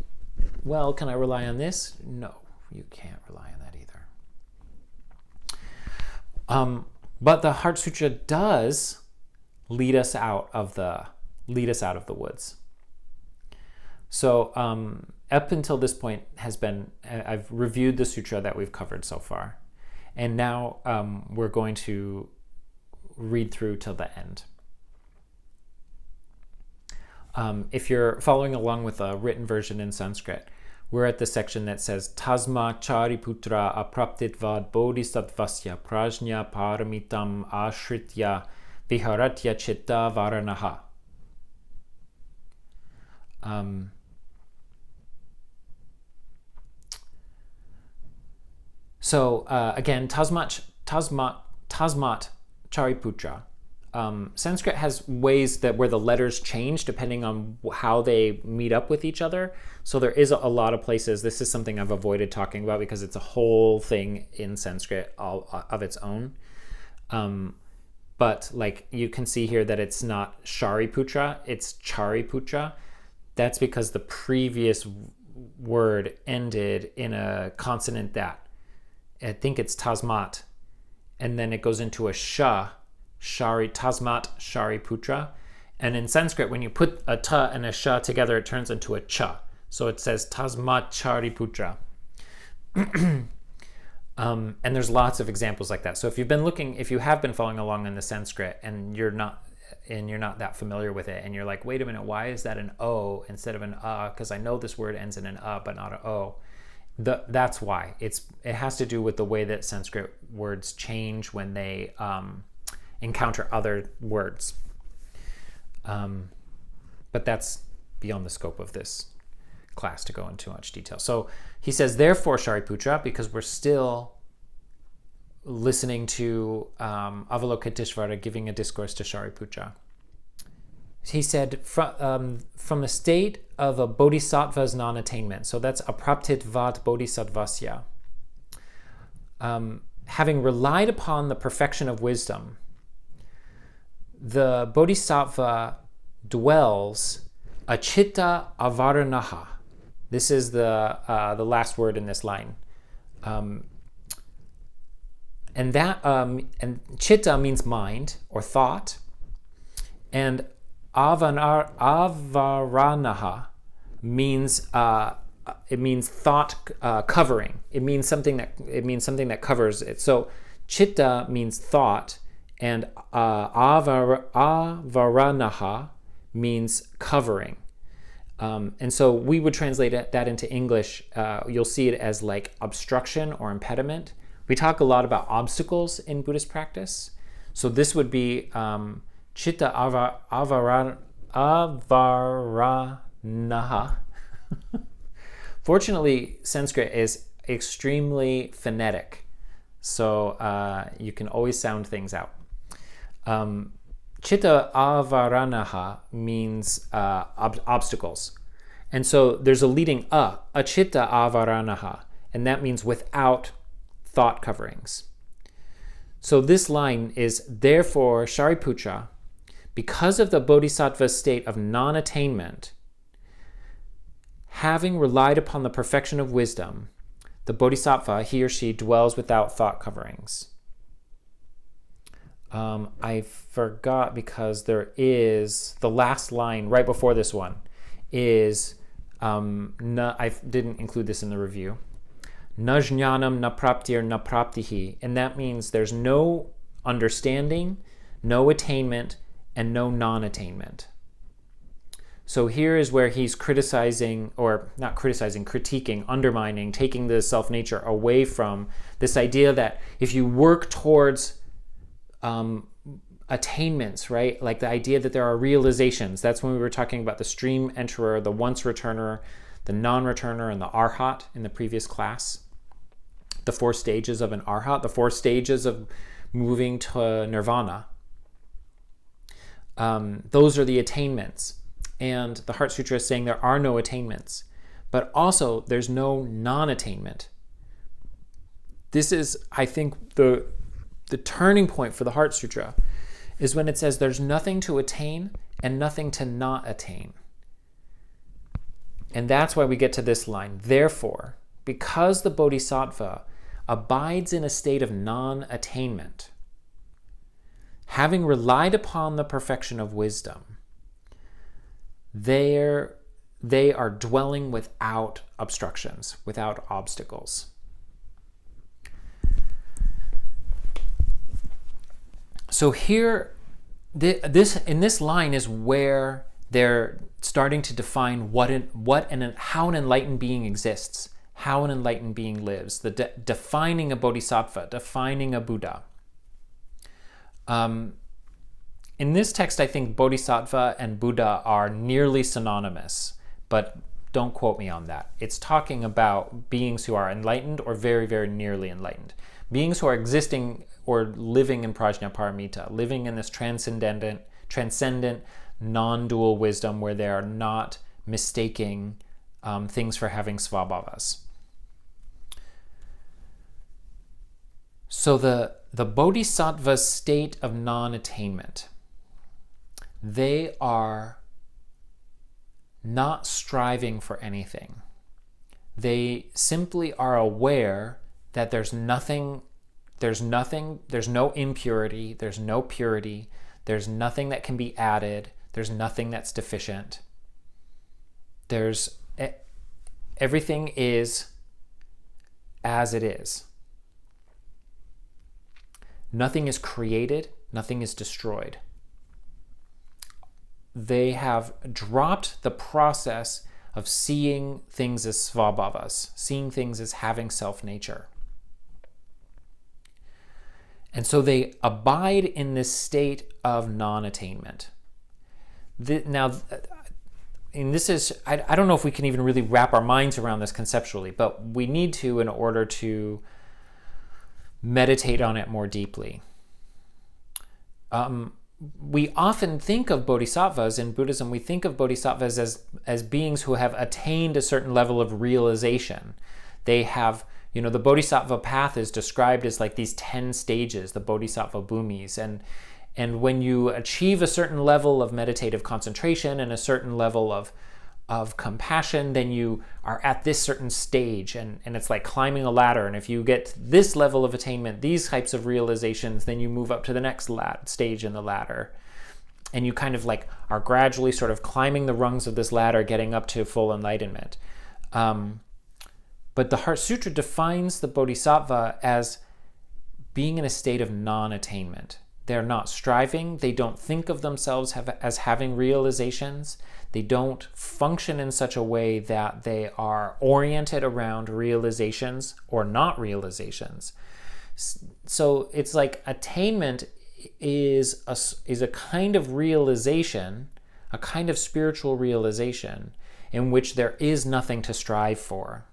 Well, can I rely on this? No, you can't rely on that either. But the Heart Sutra does lead us out of the woods. So up until this point I've reviewed the sutra that we've covered so far, and now we're going to read through till the end. If you're following along with a written version in Sanskrit, we're at the section that says Tasma Chariputra apraptitvad bodhisattvasya prajna paramitam ashritya viharatya chitta varanaha. Again, Tasmat Chariputra. Sanskrit has ways where the letters change depending on how they meet up with each other. So there is a lot of places. This is something I've avoided talking about because it's a whole thing in Sanskrit all of its own. But you can see here that it's not Shariputra, it's Chariputra. That's because the previous word ended in a consonant that, I think it's Tasmat, and then it goes into a Sha, Tasmat Shariputra. And in Sanskrit, when you put a ta and a sha together, it turns into a cha. So it says Tasmat Shariputra. And there's lots of examples like that. So if you have been following along in the Sanskrit and you're not that familiar with it, and you're like, wait a minute, why is that an O instead of an A? Because I know this word ends in an A but not an O. That's why. It has to do with the way that Sanskrit words change when they encounter other words. But that's beyond the scope of this class to go into too much detail. So he says, therefore, Shariputra, because we're still listening to Avalokiteshvara giving a discourse to Shariputra. He said, from the state of a bodhisattva's non-attainment, so that's apraptitvat bodhisattvasya, having relied upon the perfection of wisdom, the bodhisattva dwells achitta avaranaha. This is the last word in this line. And chitta means mind or thought, and avaranaha means it means thought covering. It means something that covers it. So chitta means thought, and avaranaha means covering. And so we would translate that into English. You'll see it as like obstruction or impediment. We talk a lot about obstacles in Buddhist practice. So this would be chitta avaranaha. Fortunately, Sanskrit is extremely phonetic, so you can always sound things out. Chitta avaranaha means obstacles. And so there's a leading achitta avaranaha, and that means without thought coverings. So this line is, therefore, Shariputra, because of the bodhisattva's state of non-attainment, having relied upon the perfection of wisdom, the bodhisattva, he or she, dwells without thought coverings. I forgot, because there is the last line right before this one is I didn't include this in the review. Na jnanam na praptir na praptihi, and that means there's no understanding, no attainment, and no non-attainment. So here is where he's critiquing, undermining, taking the self-nature away from this idea that if you work towards attainments, right? Like the idea that there are realizations. That's when we were talking about the stream enterer, the once returner, the non-returner, and the arhat in the previous class. The 4 stages of an arhat, the 4 stages of moving to nirvana. Those are the attainments. And the Heart Sutra is saying there are no attainments, but also there's no non-attainment. This is, I think, the turning point for the Heart Sutra is when it says there's nothing to attain and nothing to not attain. And that's why we get to this line. Therefore, because the bodhisattva abides in a state of non-attainment, having relied upon the perfection of wisdom, they are dwelling without obstructions, without obstacles. So here, in this line is where they're starting to define how an enlightened being exists, how an enlightened being lives, defining a bodhisattva, defining a Buddha. In this text, I think bodhisattva and Buddha are nearly synonymous, but don't quote me on that. It's talking about beings who are enlightened or very, very nearly enlightened. Beings who are existing or living in prajnaparamita, living in this transcendent, non-dual wisdom where they are not mistaking things for having svabhavas. So the bodhisattva's state of non-attainment, they are not striving for anything. They simply are aware that there's no impurity, there's no purity, there's nothing that can be added, there's nothing that's deficient. Everything is as it is. Nothing is created, nothing is destroyed. They have dropped the process of seeing things as svabhavas, seeing things as having self-nature. And so they abide in this state of non-attainment. Now, and this is, I don't know if we can even really wrap our minds around this conceptually, but we need to in order to meditate on it more deeply. We often think of bodhisattvas in Buddhism, we think of bodhisattvas as beings who have attained a certain level of realization. They have, the bodhisattva path is described as like these 10 stages, the bodhisattva bhumis. And when you achieve a certain level of meditative concentration and a certain level of compassion, then you are at this certain stage, and it's like climbing a ladder. And if you get this level of attainment, these types of realizations, then you move up to the next stage in the ladder. And you kind of like are gradually sort of climbing the rungs of this ladder, getting up to full enlightenment. But the Heart Sutra defines the bodhisattva as being in a state of non-attainment. They're not striving. They don't think of themselves as having realizations. They don't function in such a way that they are oriented around realizations or not realizations. So it's like attainment is a kind of realization, a kind of spiritual realization in which there is nothing to strive for.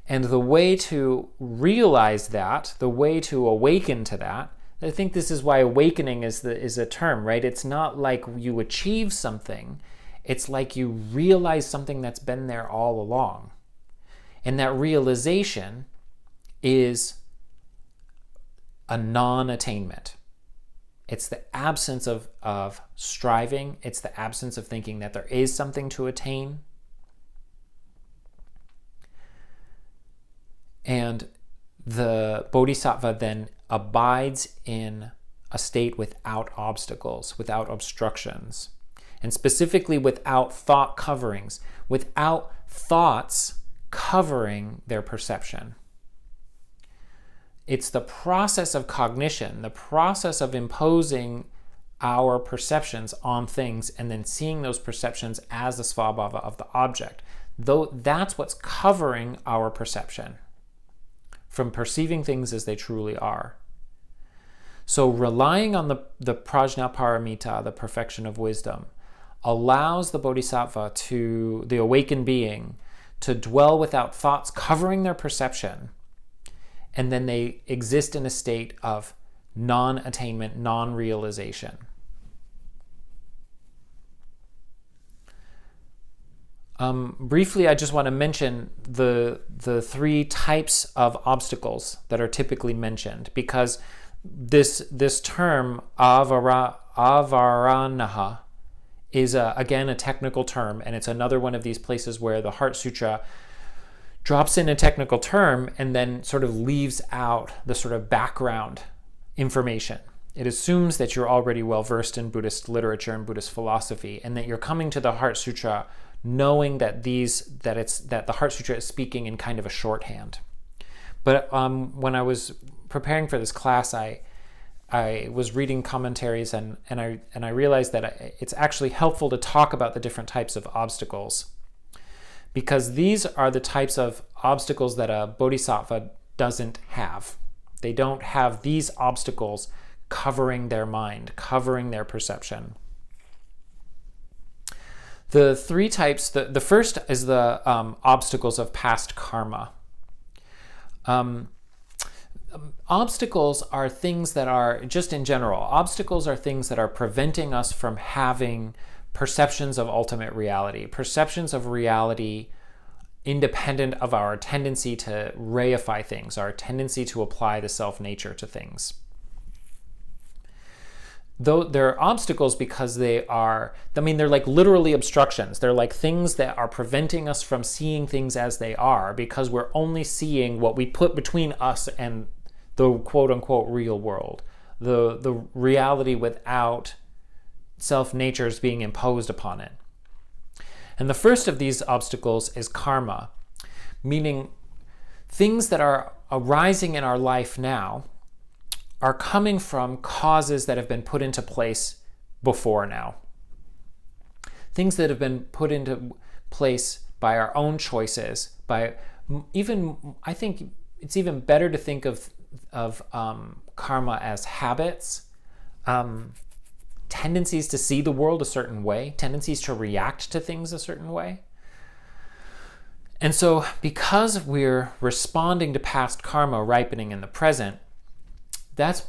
And the way to realize that, the way to awaken to that, I think this is why awakening is a term, right? It's not like you achieve something. It's like you realize something that's been there all along. And that realization is a non-attainment. It's the absence of striving. It's the absence of thinking that there is something to attain. And the bodhisattva then abides in a state without obstacles, without obstructions, and specifically without thought coverings, without thoughts covering their perception. It's the process of cognition, the process of imposing our perceptions on things and then seeing those perceptions as the svabhava of the object. Though that's what's covering our perception from perceiving things as they truly are. So relying on the prajnaparamita, the perfection of wisdom, allows the bodhisattva, the awakened being, to dwell without thoughts covering their perception, and then they exist in a state of non-attainment, non-realization. Briefly, I just want to mention the three types of obstacles that are typically mentioned, because this term avaranaha is again a technical term, and it's another one of these places where the Heart Sutra drops in a technical term and then sort of leaves out the sort of background information. It assumes that you're already well versed in Buddhist literature and Buddhist philosophy, and that you're coming to the Heart Sutra knowing that the Heart Sutra is speaking in kind of a shorthand. But when I was preparing for this class, I was reading commentaries and I realized that it's actually helpful to talk about the different types of obstacles, because these are the types of obstacles that a bodhisattva doesn't have. They don't have these obstacles covering their mind, covering their perception. The three types, the first is the obstacles of past karma. Obstacles are things that are, just in general, obstacles are things that are preventing us from having perceptions of ultimate reality, perceptions of reality independent of our tendency to reify things, our tendency to apply the self-nature to things. Though they're obstacles because they're like literally obstructions. They're like things that are preventing us from seeing things as they are, because we're only seeing what we put between us and the quote-unquote real world, the reality without self-natures being imposed upon it. And the first of these obstacles is karma, meaning things that are arising in our life now are coming from causes that have been put into place before now. Things that have been put into place by our own choices, by even, I think it's even better to think of karma as habits, tendencies to see the world a certain way, tendencies to react to things a certain way. And so because we're responding to past karma ripening in the present, that's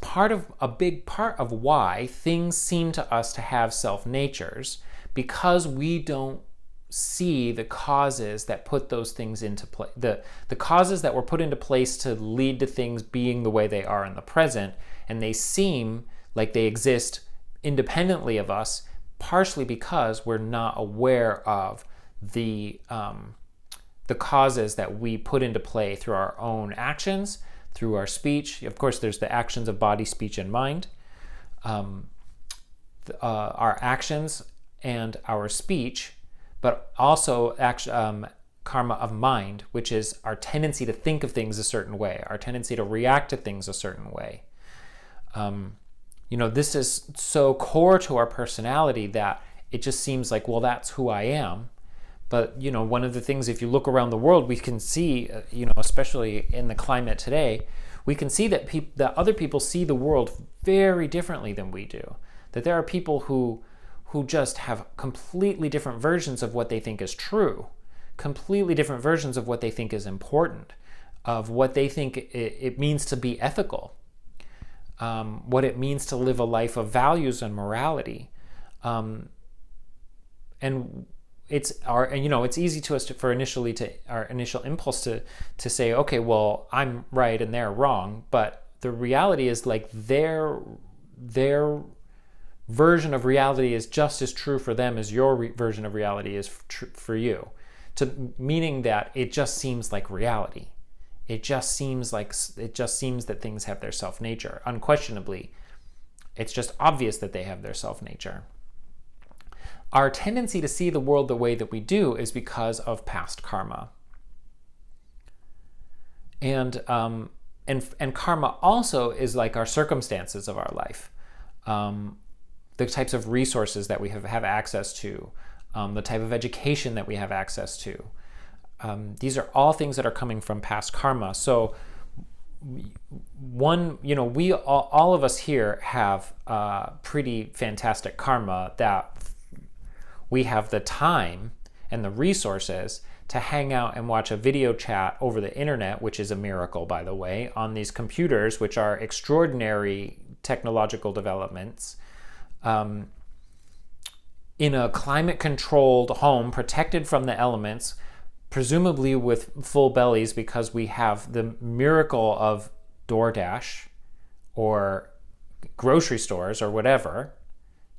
a big part of why things seem to us to have self-natures, because we don't see the causes that put those things into place, the causes that were put into place to lead to things being the way they are in the present, and they seem like they exist independently of us, partially because we're not aware of the causes that we put into play through our own actions, through our speech. Of course, there's the actions of body, speech, and mind. Our actions and our speech, but also karma of mind, which is our tendency to think of things a certain way, our tendency to react to things a certain way. This is so core to our personality that it just seems like, well, that's who I am. But, one of the things, if you look around the world, we can see, especially in the climate today, we can see that other people see the world very differently than we do. That there are people who just have completely different versions of what they think is true, completely different versions of what they think is important, of what they think it means to be ethical, what it means to live a life of values and morality. And it's easy to us our initial impulse to say, okay, well, I'm right and they're wrong. But the reality is, like, their version of reality is just as true for them as your version of reality is for you. Meaning that it just seems like reality. It just seems that things have their self-nature. Unquestionably, it's just obvious that they have their self-nature. Our tendency to see the world the way that we do is because of past karma. And karma also is like our circumstances of our life. The types of resources that we have access to, the type of education that we have access to. These are all things that are coming from past karma. So we all of us here have pretty fantastic karma, that we have the time and the resources to hang out and watch a video chat over the internet, which is a miracle, by the way, on these computers, which are extraordinary technological developments, in a climate-controlled home, protected from the elements, presumably with full bellies, because we have the miracle of DoorDash or grocery stores or whatever.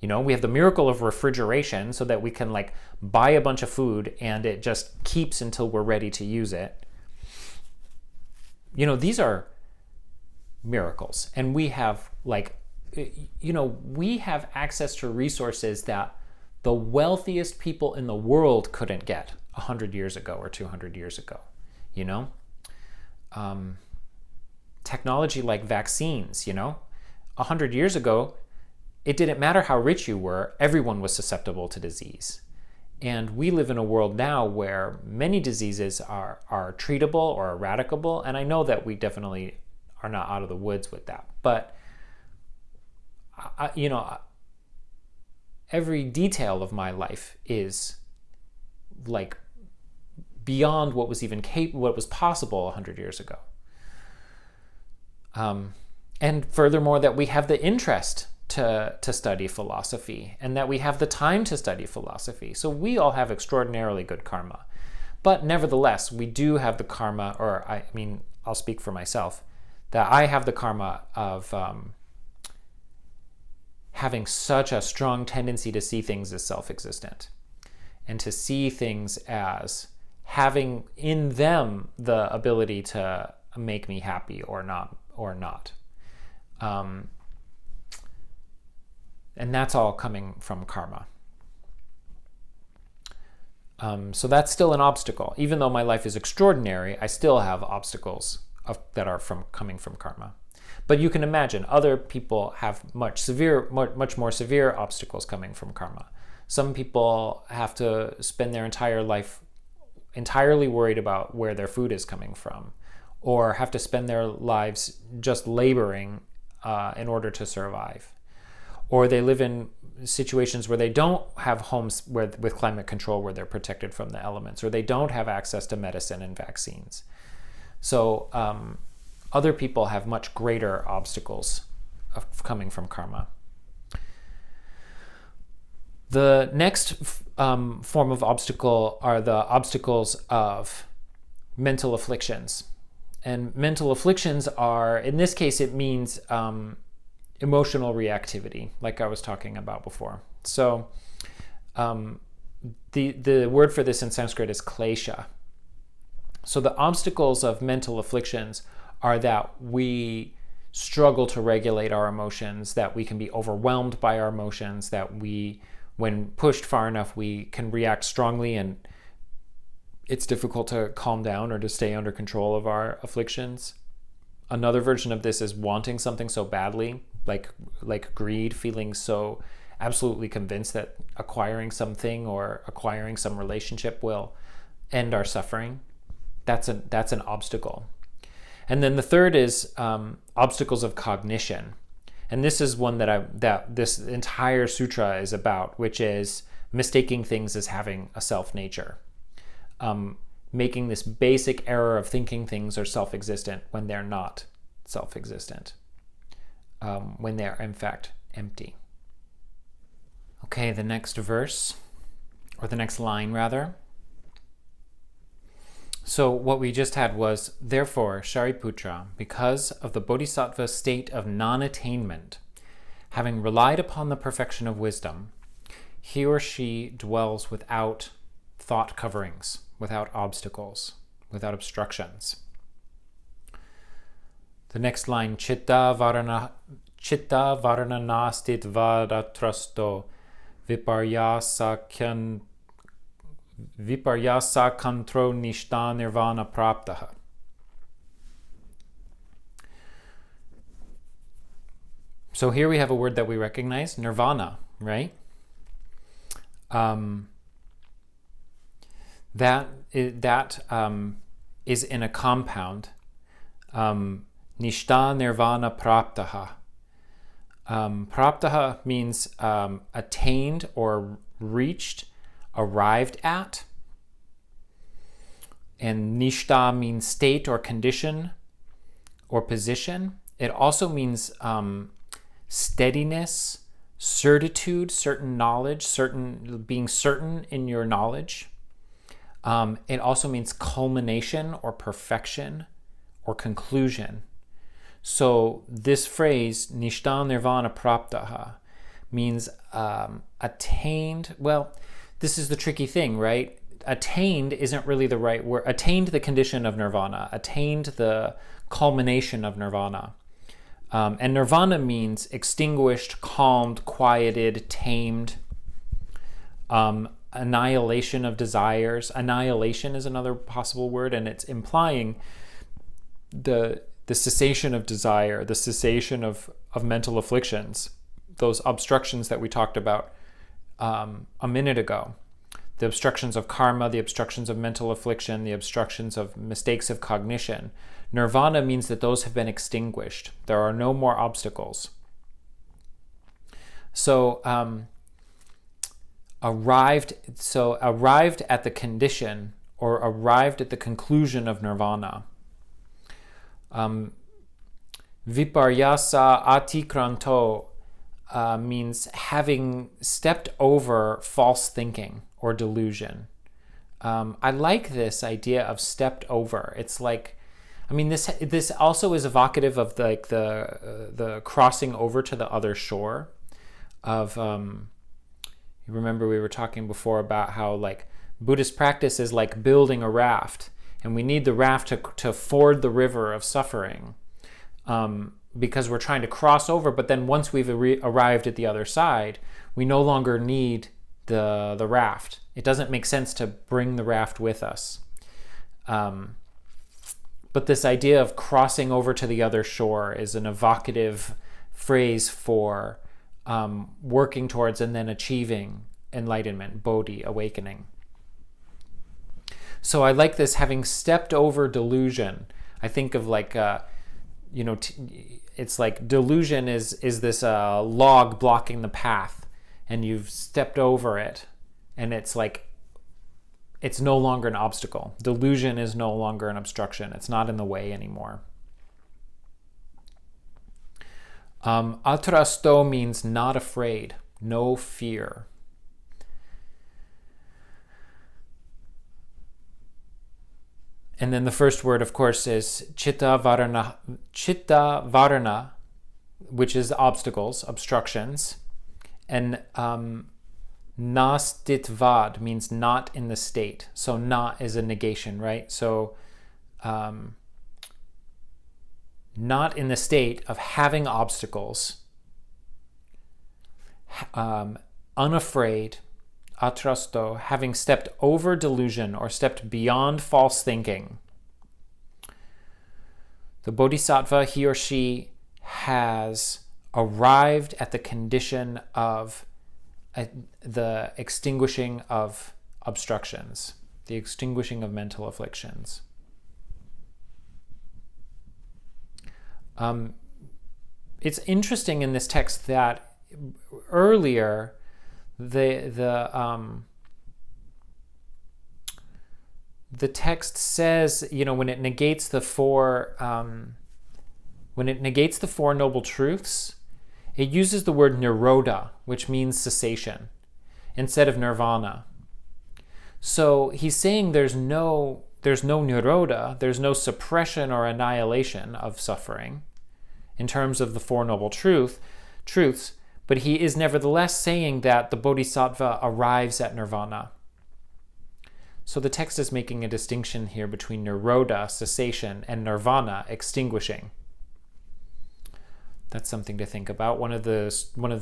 We have the miracle of refrigeration, so that we can buy a bunch of food and it just keeps until we're ready to use it. These are miracles, and we have we have access to resources that the wealthiest people in the world couldn't get 100 years ago or 200 years ago. Technology like vaccines, 100 years ago, it didn't matter how rich you were, everyone was susceptible to disease. And we live in a world now where many diseases are treatable or eradicable, and I know that we definitely are not out of the woods with that. But, every detail of my life is beyond what was even what was possible 100 years ago. And furthermore, that we have the interest to study philosophy, and that we have the time to study philosophy. So we all have extraordinarily good karma. But nevertheless, we do have the karma, I'll speak for myself, that I have the karma of having such a strong tendency to see things as self-existent, and to see things as having in them the ability to make me happy or not. And that's all coming from karma. So that's still an obstacle. Even though my life is extraordinary, I still have obstacles that are coming from karma. But you can imagine other people have much more severe obstacles coming from karma. Some people have to spend their entire life entirely worried about where their food is coming from, or have to spend their lives just laboring in order to survive. Or they live in situations where they don't have homes with climate control where they're protected from the elements, or they don't have access to medicine and vaccines. So other people have much greater obstacles coming from karma. The next form of obstacle are the obstacles of mental afflictions. And mental afflictions are, in this case, it means emotional reactivity, like I was talking about before. So the word for this in Sanskrit is klesha. So the obstacles of mental afflictions are that we struggle to regulate our emotions, that we can be overwhelmed by our emotions, that we, when pushed far enough, we can react strongly and it's difficult to calm down or to stay under control of our afflictions. Another version of this is wanting something so badly, like greed, feeling so absolutely convinced that acquiring something or acquiring some relationship will end our suffering. That's an obstacle. And then the third is obstacles of cognition. And this is one that this entire sutra is about, which is mistaking things as having a self-nature. Making this basic error of thinking things are self-existent when they're not self-existent, when they're in fact empty. Okay, the next verse, or the next line rather. So what we just had was, therefore, Shariputra, because of the bodhisattva state of non-attainment, having relied upon the perfection of wisdom, he or she dwells without thought coverings, without obstacles, without obstructions. The next line, chitta varana nastit vadatrasto viparyasa kantro nishta nirvana praptaha. So here we have a word that we recognize, nirvana, right? That is in a compound. Nishta nirvana praptaha. Praptaha means attained or reached, arrived at. And nishta means state or condition or position. It also means steadiness, certitude, certain knowledge, being certain in your knowledge. It also means culmination or perfection or conclusion. So this phrase, nishta nirvana praptaha, means attained. Well, this is the tricky thing, right? Attained isn't really the right word. Attained the condition of nirvana, attained the culmination of nirvana. And nirvana means extinguished, calmed, quieted, tamed, annihilation of desires. Annihilation is another possible word, and it's implying the cessation of desire, the cessation of mental afflictions, those obstructions that we talked about a minute ago. The obstructions of karma, the obstructions of mental affliction, the obstructions of mistakes of cognition. Nirvana means that those have been extinguished. There are no more obstacles. So arrived at the condition, or arrived at the conclusion of nirvana. Viparyasa atikranto means having stepped over false thinking or delusion. I like this idea of stepped over. It's like, I mean, this also is evocative of the crossing over to the other shore. Of you remember we were talking before about how like Buddhist practice is like building a raft, and we need the raft to ford the river of suffering. Because we're trying to cross over, but then once we've arrived at the other side, we no longer need the raft. It doesn't make sense to bring the raft with us. But this idea of crossing over to the other shore is an evocative phrase for working towards and then achieving enlightenment, bodhi, awakening. So I like this, having stepped over delusion. I think of like, it's like delusion is this log blocking the path, and you've stepped over it, and it's like, it's no longer an obstacle. Delusion is no longer an obstruction. It's not in the way anymore. Atrasto means not afraid, no fear. And then the first word, of course, is chitta varana, which is obstacles, obstructions. And nastitvad means not in the state. So not is a negation, right? So not in the state of having obstacles, unafraid, atrasto, having stepped over delusion or stepped beyond false thinking. The bodhisattva, he or she, has arrived at the condition of the extinguishing of obstructions, the extinguishing of mental afflictions. It's interesting in this text that earlier the text says, when it negates the four noble truths, it uses the word nirodha, which means cessation, instead of nirvana. So he's saying there's no nirodha, there's no suppression or annihilation of suffering in terms of the Four Noble Truths, but he is nevertheless saying that the bodhisattva arrives at nirvana. So the text is making a distinction here between nirodha, cessation, and nirvana, extinguishing. That's something to think about. One of the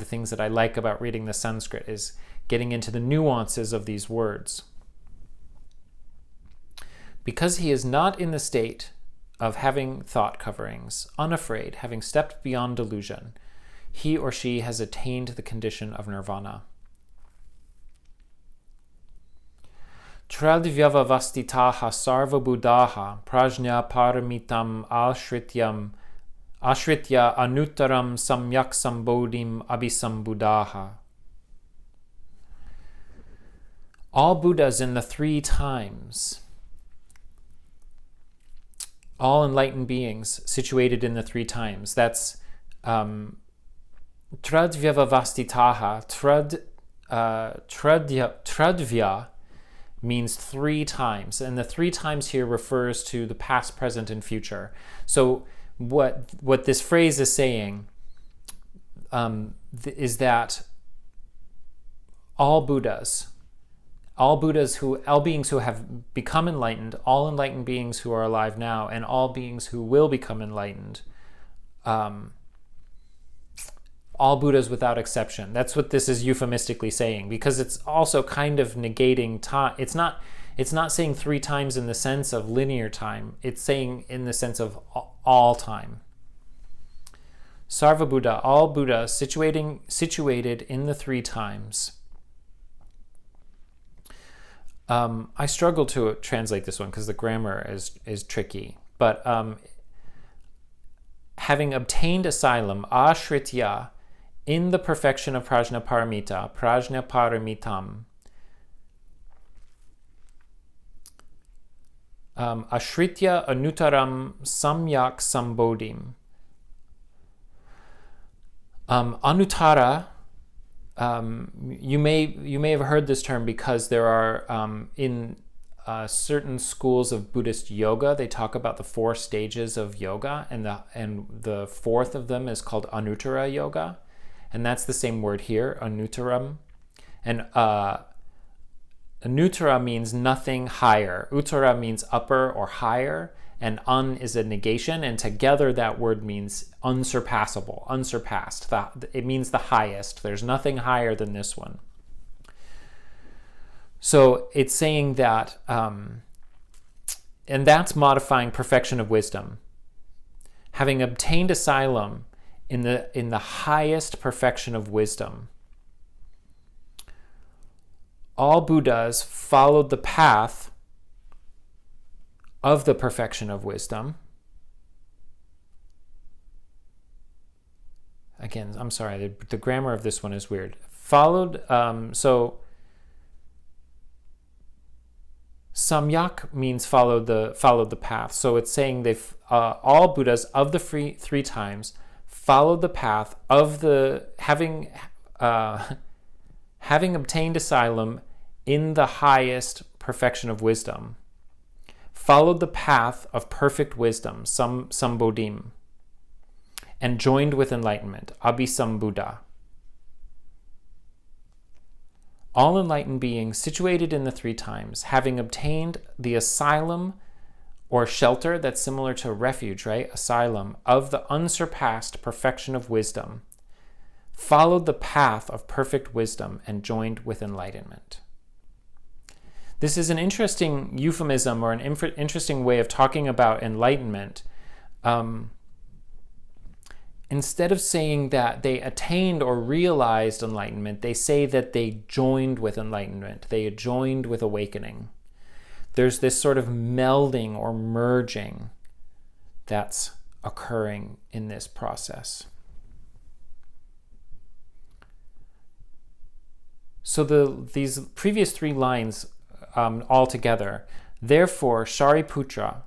things that I like about reading the Sanskrit is getting into the nuances of these words. Because he is not in the state of having thought coverings, unafraid, having stepped beyond delusion, he or she has attained the condition of nirvana. Tradvyavavastitaha sarva buddhaha prajna paramitam ashritya anuttaram samyak sambodhim abhisambuddhaha. All Buddhas in the three times, all enlightened beings situated in the three times. That's tradvyavavastitaha. Tradvya means three times, and the three times here refers to the past, present, and future. So what this phrase is saying is that all beings who have become enlightened, all enlightened beings who are alive now, and all beings who will become enlightened, all Buddhas without exception. That's what this is euphemistically saying, because it's also kind of negating time. It's not saying three times in the sense of linear time. It's saying in the sense of all time. Sarva Buddha, all Buddhas situated in the three times. I struggle to translate this one because the grammar is tricky. But having obtained asylum, ashritya, in the perfection of prajna paramitam, ashritya anuttaram samyak sambodhim. Anuttara, you may have heard this term because there are in certain schools of Buddhist yoga, they talk about the four stages of yoga, and the fourth of them is called anuttara yoga, and that's the same word here, anuttaram. And anuttara means nothing higher. Uttara means upper or higher, and un is a negation, and together that word means unsurpassable, unsurpassed. It means the highest. There's nothing higher than this one. So it's saying that, and that's modifying perfection of wisdom. Having obtained asylum in the highest perfection of wisdom, all Buddhas followed the path of the perfection of wisdom. Again, I'm sorry, the grammar of this one is weird. Followed, so samyak means followed the path. So it's saying they've all Buddhas of the three times followed the path of the having obtained asylum in the highest perfection of wisdom, followed the path of perfect wisdom, sambodhim, and joined with enlightenment, abhisambuddha. All enlightened beings situated in the three times, having obtained the asylum or shelter, that's similar to refuge, right? Asylum, of the unsurpassed perfection of wisdom, followed the path of perfect wisdom and joined with enlightenment. This is an interesting euphemism or an interesting way of talking about enlightenment. Instead of saying that they attained or realized enlightenment, they say that they joined with enlightenment. They joined with awakening. There's this sort of melding or merging that's occurring in this process. So these previous three lines all together, therefore, Shariputra,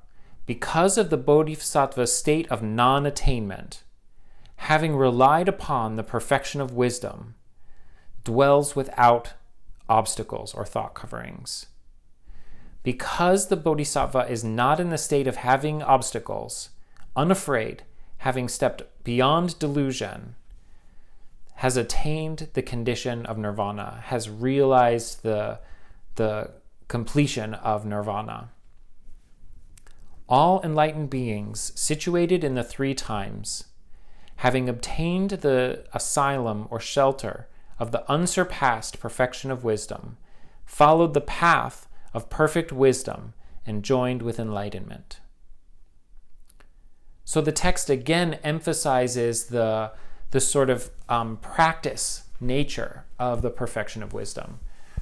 because of the bodhisattva state of non-attainment, having relied upon the perfection of wisdom, dwells without obstacles or thought coverings. Because the bodhisattva is not in the state of having obstacles, unafraid, having stepped beyond delusion, has attained the condition of nirvana, has realized the completion of nirvana. All enlightened beings situated in the three times, having obtained the asylum or shelter of the unsurpassed perfection of wisdom, followed the path of perfect wisdom and joined with enlightenment. So the text again emphasizes the sort of practice nature of the perfection of wisdom.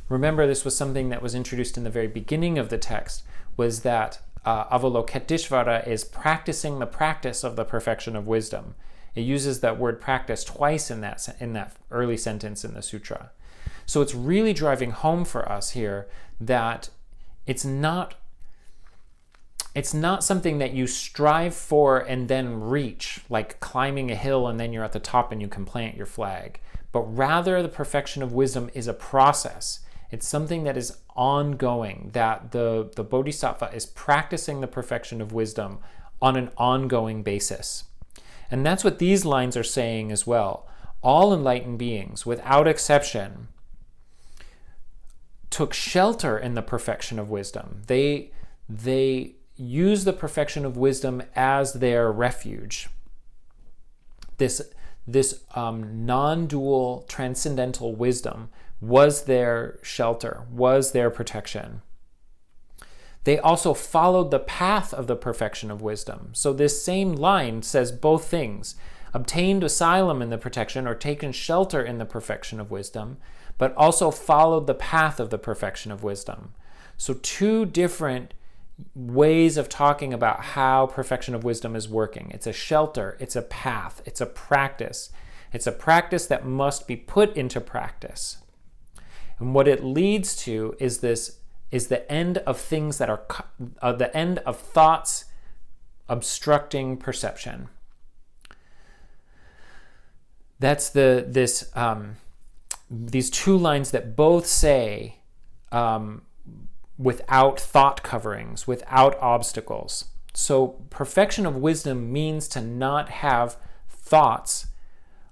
Remember, this was something that was introduced in the very beginning of the text, was that Avalokiteshvara is practicing the practice of the perfection of wisdom. It uses that word practice twice in that early sentence in the sutra. So it's really driving home for us here that it's not something that you strive for and then reach, like climbing a hill and then you're at the top and you can plant your flag. But rather, the perfection of wisdom is a process. It's something that is ongoing, that the bodhisattva is practicing the perfection of wisdom on an ongoing basis. And that's what these lines are saying as well. All enlightened beings, without exception, took shelter in the perfection of wisdom. They use the perfection of wisdom as their refuge. This non-dual transcendental wisdom was their shelter, was their protection. They also followed the path of the perfection of wisdom. So this same line says both things: obtained asylum in the protection or taken shelter in the perfection of wisdom, but also followed the path of the perfection of wisdom. So two different ways of talking about how perfection of wisdom is working. It's a shelter, it's a path, it's a practice. It's a practice that must be put into practice. And what it leads to is the end of things that are the end of thoughts obstructing perception. That's these two lines that both say without thought coverings, without obstacles. So perfection of wisdom means to not have thoughts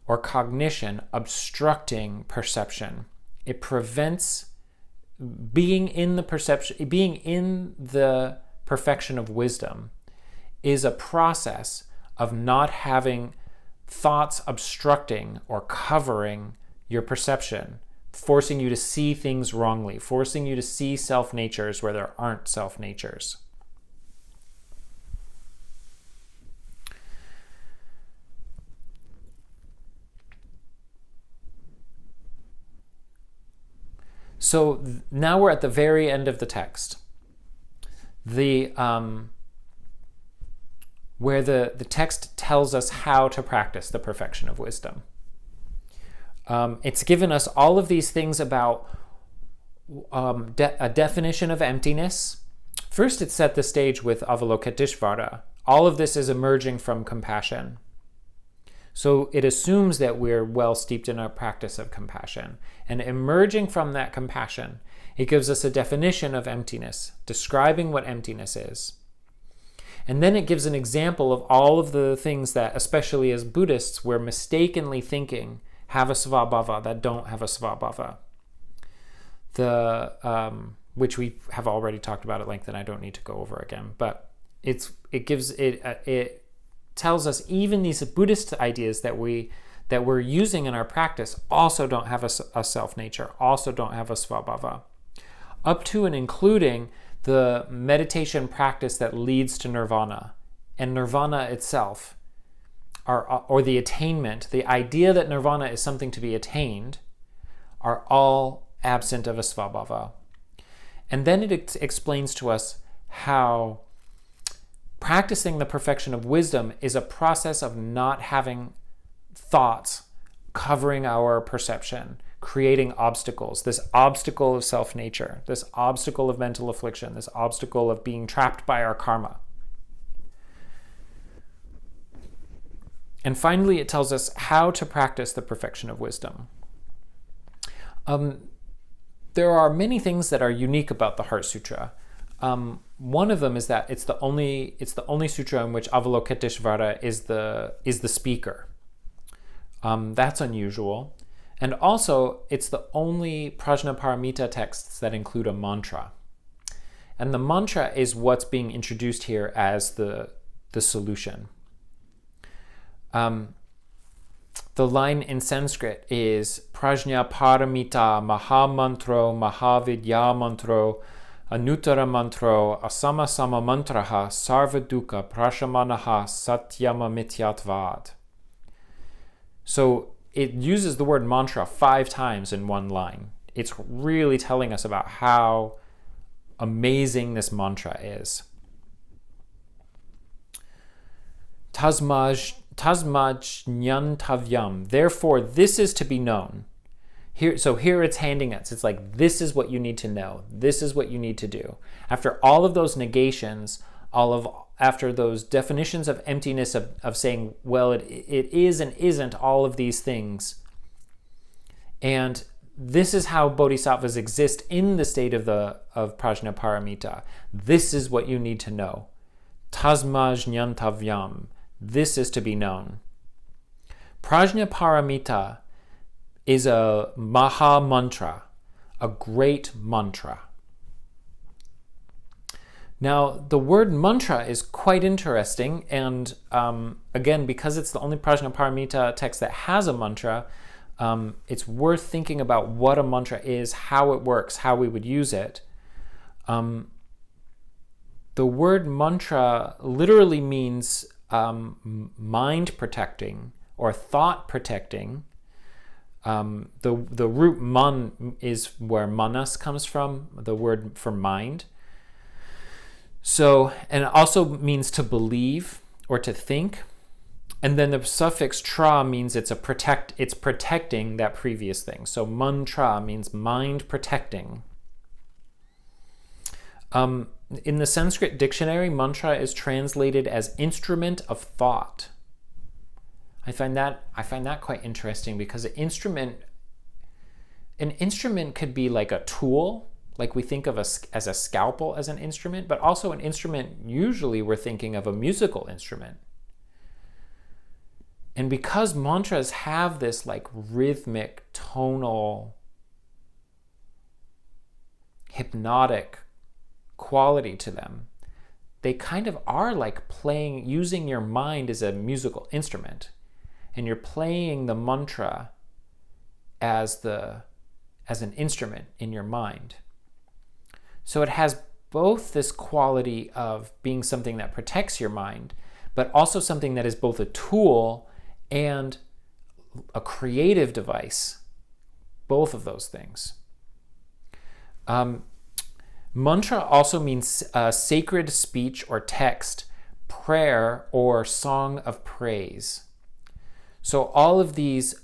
or cognition obstructing perception. It prevents being in the perfection of wisdom is a process of not having thoughts obstructing or covering your perception. forcing you to see things wrongly, forcing you to see self-natures where there aren't self-natures. So now we're at the very end of the text. Where the text tells us how to practice the perfection of wisdom. It's given us all of these things about a definition of emptiness. First, it set the stage with Avalokiteshvara. All of this is emerging from compassion. So it assumes that we're well steeped in our practice of compassion. And emerging from that compassion, it gives us a definition of emptiness, describing what emptiness is. And then it gives an example of all of the things that, especially as Buddhists, we're mistakenly thinking have a svabhava that don't have a svabhava. Which we have already talked about at length, and I don't need to go over again. But it tells us even these Buddhist ideas that we're using in our practice also don't have a self-nature, also don't have a svabhava. Up to and including the meditation practice that leads to nirvana, and nirvana itself, or the attainment, the idea that nirvana is something to be attained, are all absent of a svabhava. And then it explains to us how practicing the perfection of wisdom is a process of not having thoughts covering our perception, creating obstacles, this obstacle of self-nature, this obstacle of mental affliction, this obstacle of being trapped by our karma. And finally, it tells us how to practice the perfection of wisdom. There are many things that are unique about the Heart Sutra. One of them is that it's the only sutra in which Avalokiteshvara is the speaker. That's unusual. And also, it's the only Prajnaparamita texts that include a mantra. And the mantra is what's being introduced here as the solution. The line in Sanskrit is Prajnaparamita Mahamantro Mahavidya Mantro Anuttara Mantro Asamasama Mantraha Sarvaduka Prashamanaha Satyama Mityatvad. So it uses the word mantra 5 times in one line. It's really telling us about how amazing this mantra is. Tasmajñantavyam. Therefore, this is to be known. Here it's handing us. It's like, this is what you need to know. This is what you need to do. After all of those negations, after those definitions of emptiness, of saying, well, it is and isn't all of these things. And this is how bodhisattvas exist in the state of Prajnaparamita. This is what you need to know. Tasmajñantavyam. This is to be known. Prajnaparamita is a maha mantra, a great mantra. Now, the word mantra is quite interesting, and again, because it's the only Prajnaparamita text that has a mantra, it's worth thinking about what a mantra is, how it works, how we would use it. The word mantra literally means mind protecting or thought protecting. The root man is where manas comes from, the word for mind. So, and it also means to believe or to think. And then the suffix tra means it's protecting that previous thing. So mantra means mind protecting. In the Sanskrit dictionary, mantra is translated as instrument of thought. I find that quite interesting, because an instrument could be like a tool, like we think of as a scalpel as an instrument, but also an instrument, usually we're thinking of a musical instrument. And because mantras have this like rhythmic, tonal, hypnotic quality to them, they kind of are like using your mind as a musical instrument. And you're playing the mantra as the as an instrument in your mind. So it has both this quality of being something that protects your mind, but also something that is both a tool and a creative device. Both of those things. Mantra also means sacred speech or text, prayer, or song of praise. So all of these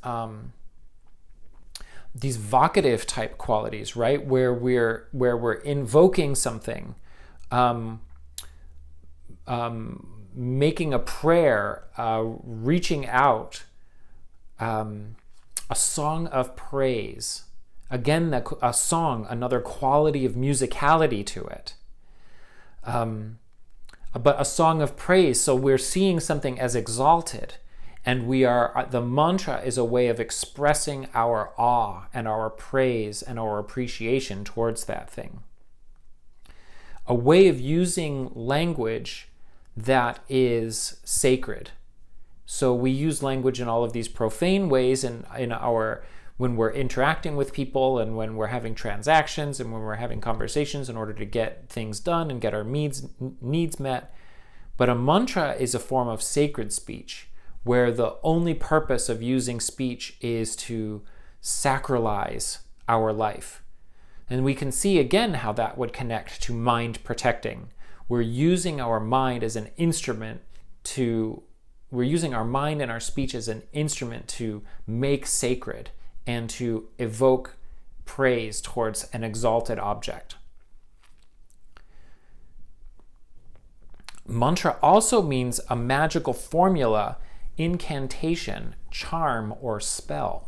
vocative type qualities, right, where we're invoking something, making a prayer, reaching out, a song of praise. Again, a song, another quality of musicality to it. But a song of praise, so we're seeing something as exalted, and the mantra is a way of expressing our awe and our praise and our appreciation towards that thing. A way of using language that is sacred. So we use language in all of these profane ways when we're interacting with people and when we're having transactions and when we're having conversations in order to get things done and get our needs met. But a mantra is a form of sacred speech where the only purpose of using speech is to sacralize our life. And we can see again how that would connect to mind protecting. We're using our mind as an instrument we're using our mind and our speech as an instrument to make sacred and to evoke praise towards an exalted object. Mantra also means a magical formula, incantation, charm, or spell.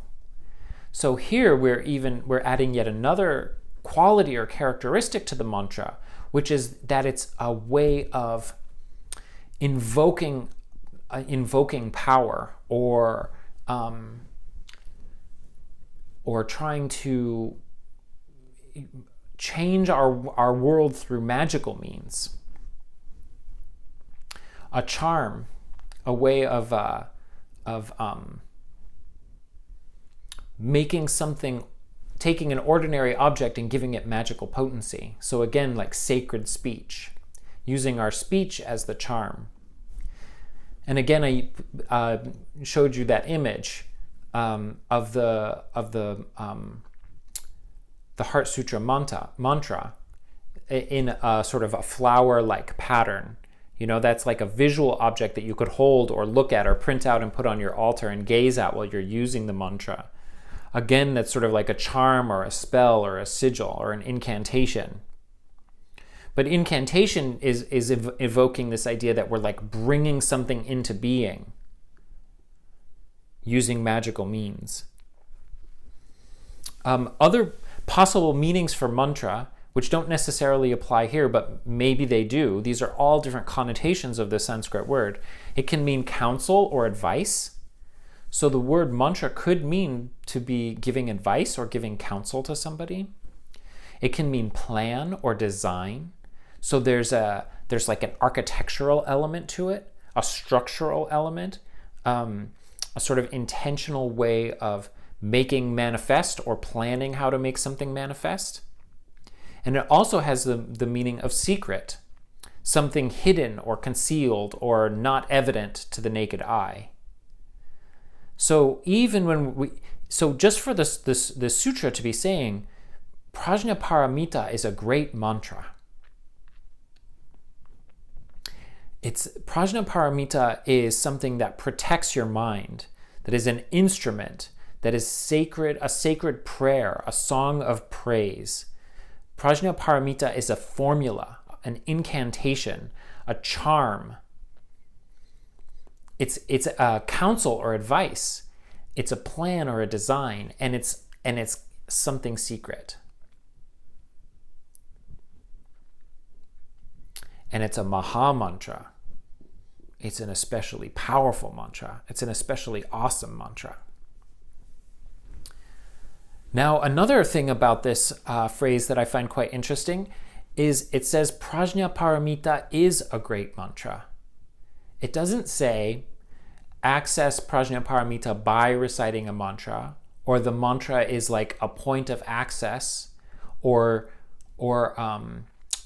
So here we're adding yet another quality or characteristic to the mantra, which is that it's a way of invoking power or trying to change our world through magical means. A charm, a way of making something, taking an ordinary object and giving it magical potency. So again, like sacred speech, using our speech as the charm. And again, I showed you that image of the Heart Sutra mantra in a sort of a flower-like pattern. You know, that's like a visual object that you could hold or look at or print out and put on your altar and gaze at while you're using the mantra. Again, that's sort of like a charm or a spell or a sigil or an incantation. But incantation is evoking this idea that we're like bringing something into being using magical means. Other possible meanings for mantra, which don't necessarily apply here, but maybe they do. These are all different connotations of the Sanskrit word. It can mean counsel or advice. So the word mantra could mean to be giving advice or giving counsel to somebody. It can mean plan or design. So there's like an architectural element to it, a structural element, a sort of intentional way of making manifest or planning how to make something manifest. And it also has the meaning of secret, something hidden or concealed or not evident to the naked eye. So just for this sutra to be saying, Prajnaparamita is a great mantra. Prajnaparamita is something that protects your mind, that is an instrument, that is sacred, a sacred prayer, a song of praise. Prajnaparamita is a formula, an incantation, a charm. It's a counsel or advice. It's a plan or a design, and it's something secret. And it's a Maha mantra. It's an especially powerful mantra. It's an especially awesome mantra. Now, another thing about this phrase that I find quite interesting is it says Prajnaparamita is a great mantra. It doesn't say access Prajnaparamita by reciting a mantra or the mantra is like a point of access, or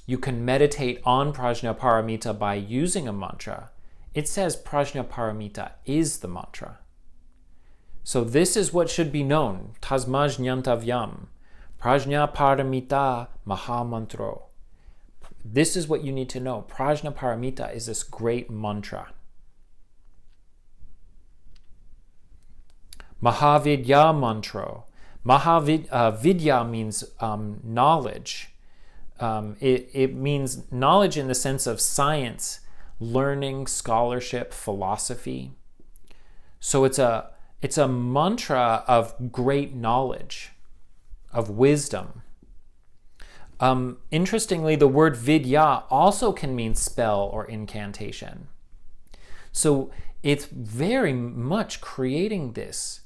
you can meditate on Prajnaparamita by using a mantra. It says Prajnaparamita is the mantra. So this is what should be known. Tasmaj jnantavyam. Prajnaparamita mahamantro. This is what you need to know. Prajnaparamita is this great mantra. Mahavidya mantro. Vidya means knowledge. It means knowledge in the sense of science, learning, scholarship, philosophy. So it's a mantra of great knowledge, of wisdom. Interestingly, the word vidya also can mean spell or incantation. So it's very much creating this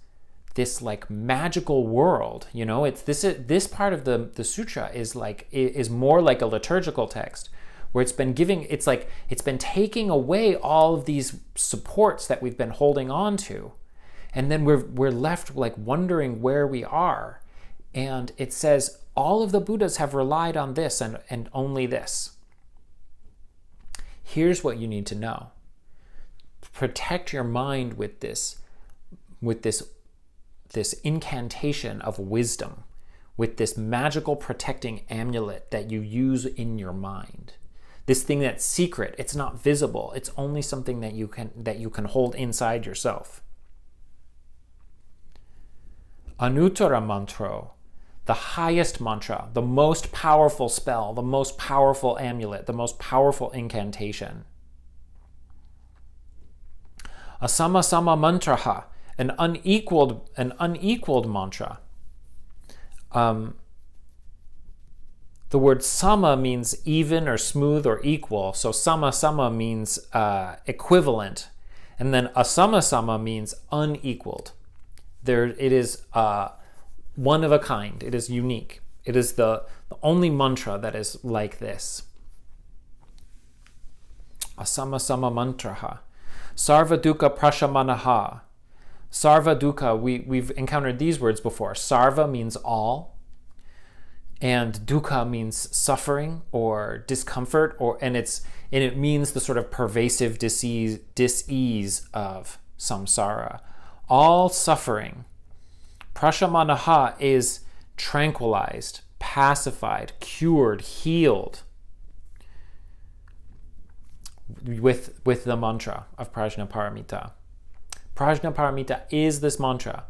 like magical world, you know. It's this part of the sutra is more like a liturgical text, where it's been taking away all of these supports that we've been holding on to, and then we're left like wondering where we are. And it says all of the Buddhas have relied on this and only this. Here's what you need to know. Protect your mind with this incantation of wisdom, with this magical protecting amulet that you use in your mind. This thing that's secret, it's not visible, it's only something that you can hold inside yourself. Anuttara mantro, the highest mantra, the most powerful spell, the most powerful amulet, the most powerful incantation. Asamasama mantraha, an unequaled mantra. The word sama means even or smooth or equal. So sama means equivalent, and then asama means unequaled. It is one of a kind. It is unique. It is the only mantra that is like this. Asamasama mantraha. Sarva dukkha prashamanaha. Sarva dukkha, we've encountered these words before. Sarva means all, and dukkha means suffering or discomfort, and it means the sort of pervasive dis-ease of samsara. All suffering. Prashamanaha is tranquilized, pacified, cured, healed with the mantra of Prajnaparamita. Prajnaparamita is this mantra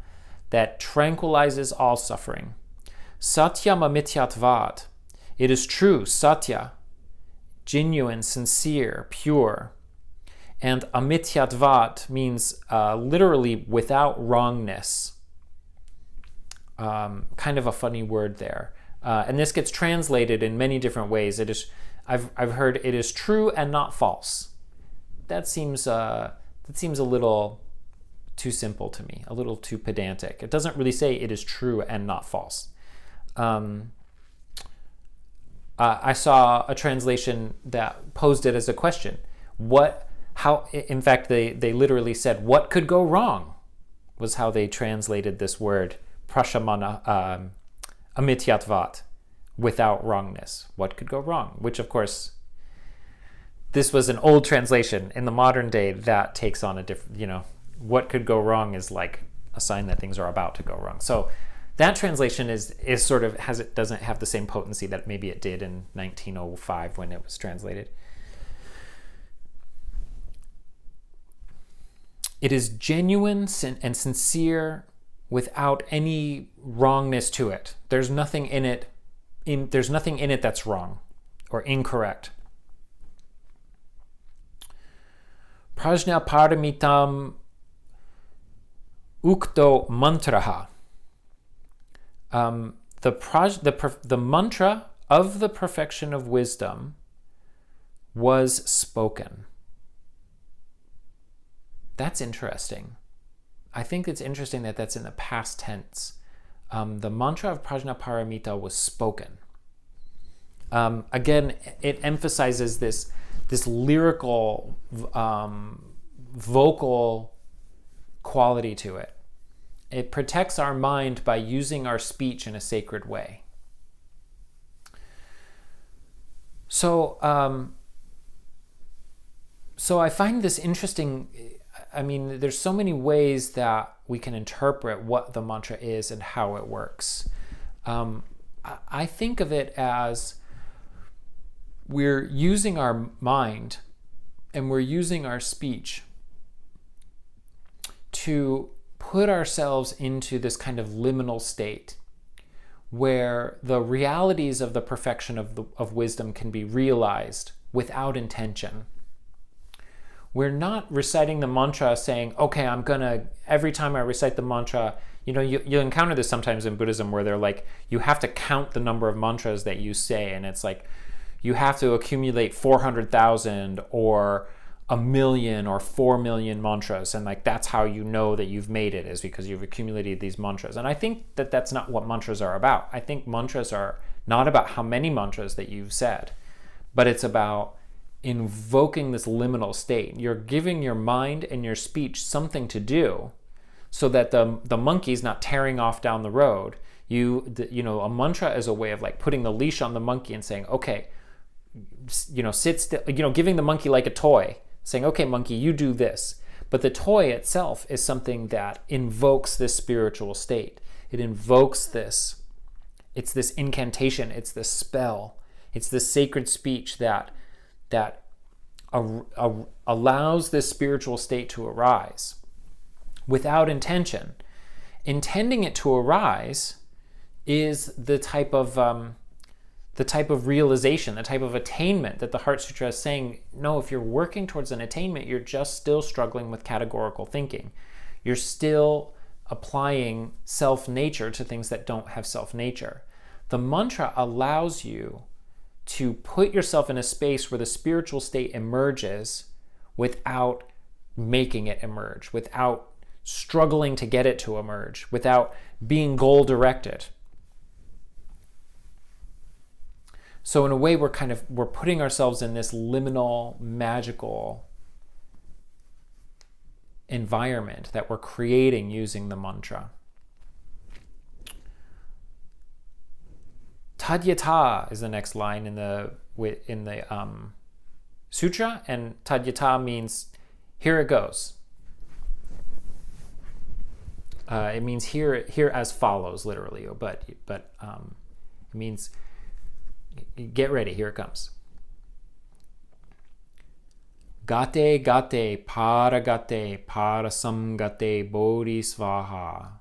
that tranquilizes all suffering. Satyam amityatvat. It is true, satya, genuine, sincere, pure. And amityatvat means literally without wrongness. Kind of a funny word there. And this gets translated in many different ways. I've heard it is true and not false. That seems a little too simple to me, a little too pedantic. It doesn't really say it is true and not false. I saw a translation that posed it as a question. In fact, they literally said, what could go wrong? Was how they translated this word, prashamana, amityatvat, without wrongness. What could go wrong? Which, of course, this was an old translation. In the modern day, that takes on a different, what could go wrong is like a sign that things are about to go wrong. So that translation is sort of doesn't have the same potency that maybe it did in 1905 when it was translated. It is genuine and sincere without any wrongness to it. There's nothing in it. There's nothing in it that's wrong or incorrect. Prajnaparamitam ukto mantraha. The mantra of the perfection of wisdom was spoken. That's interesting. I think it's interesting that that's in the past tense. The mantra of Prajnaparamita was spoken. Again, it emphasizes this lyrical, vocal quality to it. It protects our mind by using our speech in a sacred way. So I find this interesting. I mean, there's so many ways that we can interpret what the mantra is and how it works. I think of it as we're using our mind and we're using our speech to put ourselves into this kind of liminal state where the realities of the perfection of wisdom can be realized without intention. We're not reciting the mantra saying, okay, every time I recite the mantra, you'll encounter this sometimes in Buddhism where they're like, you have to count the number of mantras that you say, and it's like, you have to accumulate 400,000 or 1,000,000 or 4,000,000 mantras, and like that's how you know that you've made it, is because you've accumulated these mantras. And I think that that's not what mantras are about. I think mantras are not about how many mantras that you've said, but it's about invoking this liminal state. You're giving your mind and your speech something to do so that the monkey's not tearing off down the road. A mantra is a way of like putting the leash on the monkey and saying, okay, sit still, giving the monkey like a toy, saying, okay, monkey, you do this. But the toy itself is something that invokes this spiritual state. It invokes this. It's this incantation. It's this spell. It's this sacred speech that allows this spiritual state to arise without intention. Intending it to arise is the type of realization, the type of attainment that the Heart Sutra is saying, no, if you're working towards an attainment, you're just still struggling with categorical thinking. You're still applying self-nature to things that don't have self-nature. The mantra allows you to put yourself in a space where the spiritual state emerges without making it emerge, without struggling to get it to emerge, without being goal-directed. So in a way, we're putting ourselves in this liminal, magical environment that we're creating using the mantra. Tadyata is the next line in the sutra, and tadyata means here it goes. It means here as follows, literally, but it means get ready, here it comes. Gate gate paragate parasamgate bodhisvaha.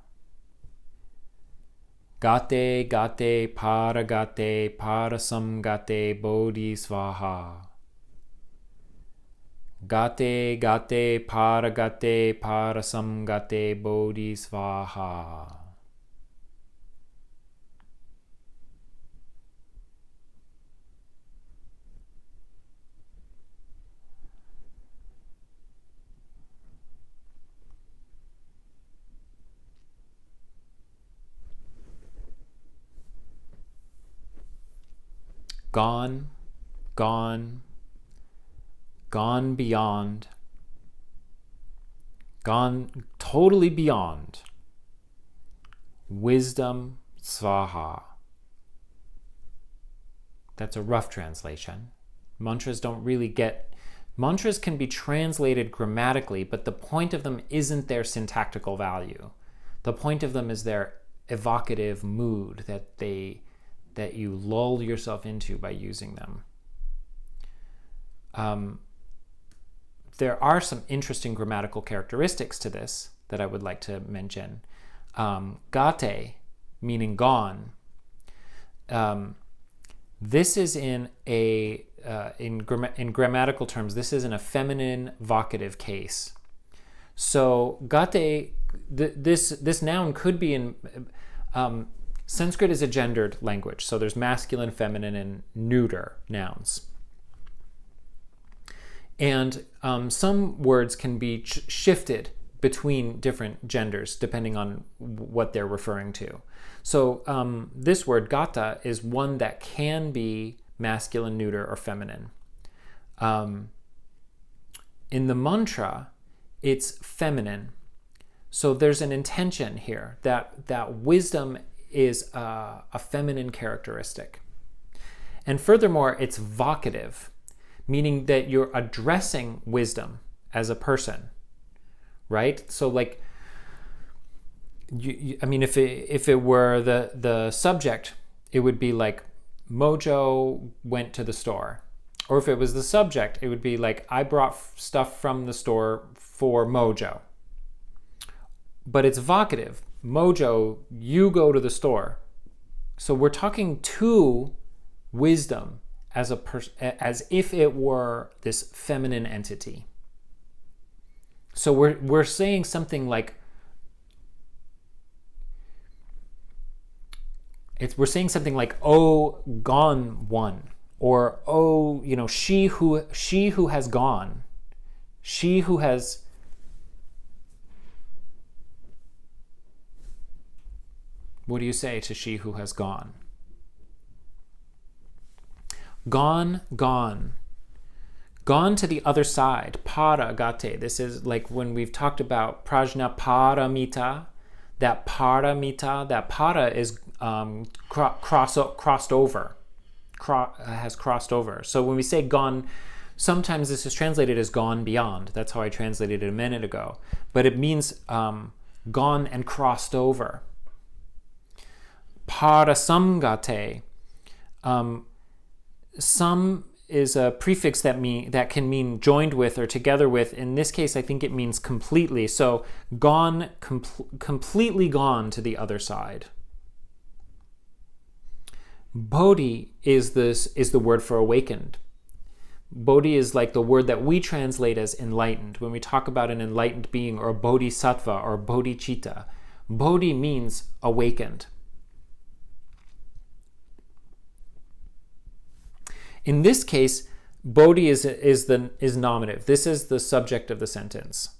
Gate gate paragate parasamgate bodhisvaha. Gate gate paragate parasamgate bodhisvaha. Gone, gone, gone beyond, gone totally beyond. Wisdom, svaha. That's a rough translation. Mantras can be translated grammatically, but the point of them isn't their syntactical value. The point of them is their evocative mood that you lull yourself into by using them. There are some interesting grammatical characteristics to this that I would like to mention. Gate, meaning gone. This is in grammatical terms, this is in a feminine vocative case. So gate, this noun could be in Sanskrit is a gendered language, so there's masculine, feminine, and neuter nouns. And some words can be shifted between different genders depending on what they're referring to. So this word gata is one that can be masculine, neuter, or feminine. In the mantra, it's feminine. So there's an intention here that wisdom is a feminine characteristic. And furthermore, it's vocative, meaning that you're addressing wisdom as a person, right? So like, I mean, if it were the subject, it would be like, Mojo went to the store. Or if it was the subject, it would be like, I brought stuff from the store for Mojo. But it's vocative. Mojo, you go to the store. So we're talking to wisdom as as if it were this feminine entity. So we're saying something like, we're saying something like, oh, gone one, or oh, she who has gone, she who has. What do you say to she who has gone? Gone, gone. Gone to the other side. Para gate. This is like when we've talked about prajna paramita. That paramita, that para is crossed over. Has crossed over. So when we say gone, sometimes this is translated as gone beyond. That's how I translated it a minute ago. But it means gone and crossed over. Parasamgate. Some is a prefix that can mean joined with or together with. In this case, I think it means completely. So gone, completely gone to the other side. Bodhi is the word for awakened. Bodhi is like the word that we translate as enlightened. When we talk about an enlightened being or a bodhisattva or bodhicitta, Bodhi means awakened. In this case, Bodhi is nominative. This is the subject of the sentence.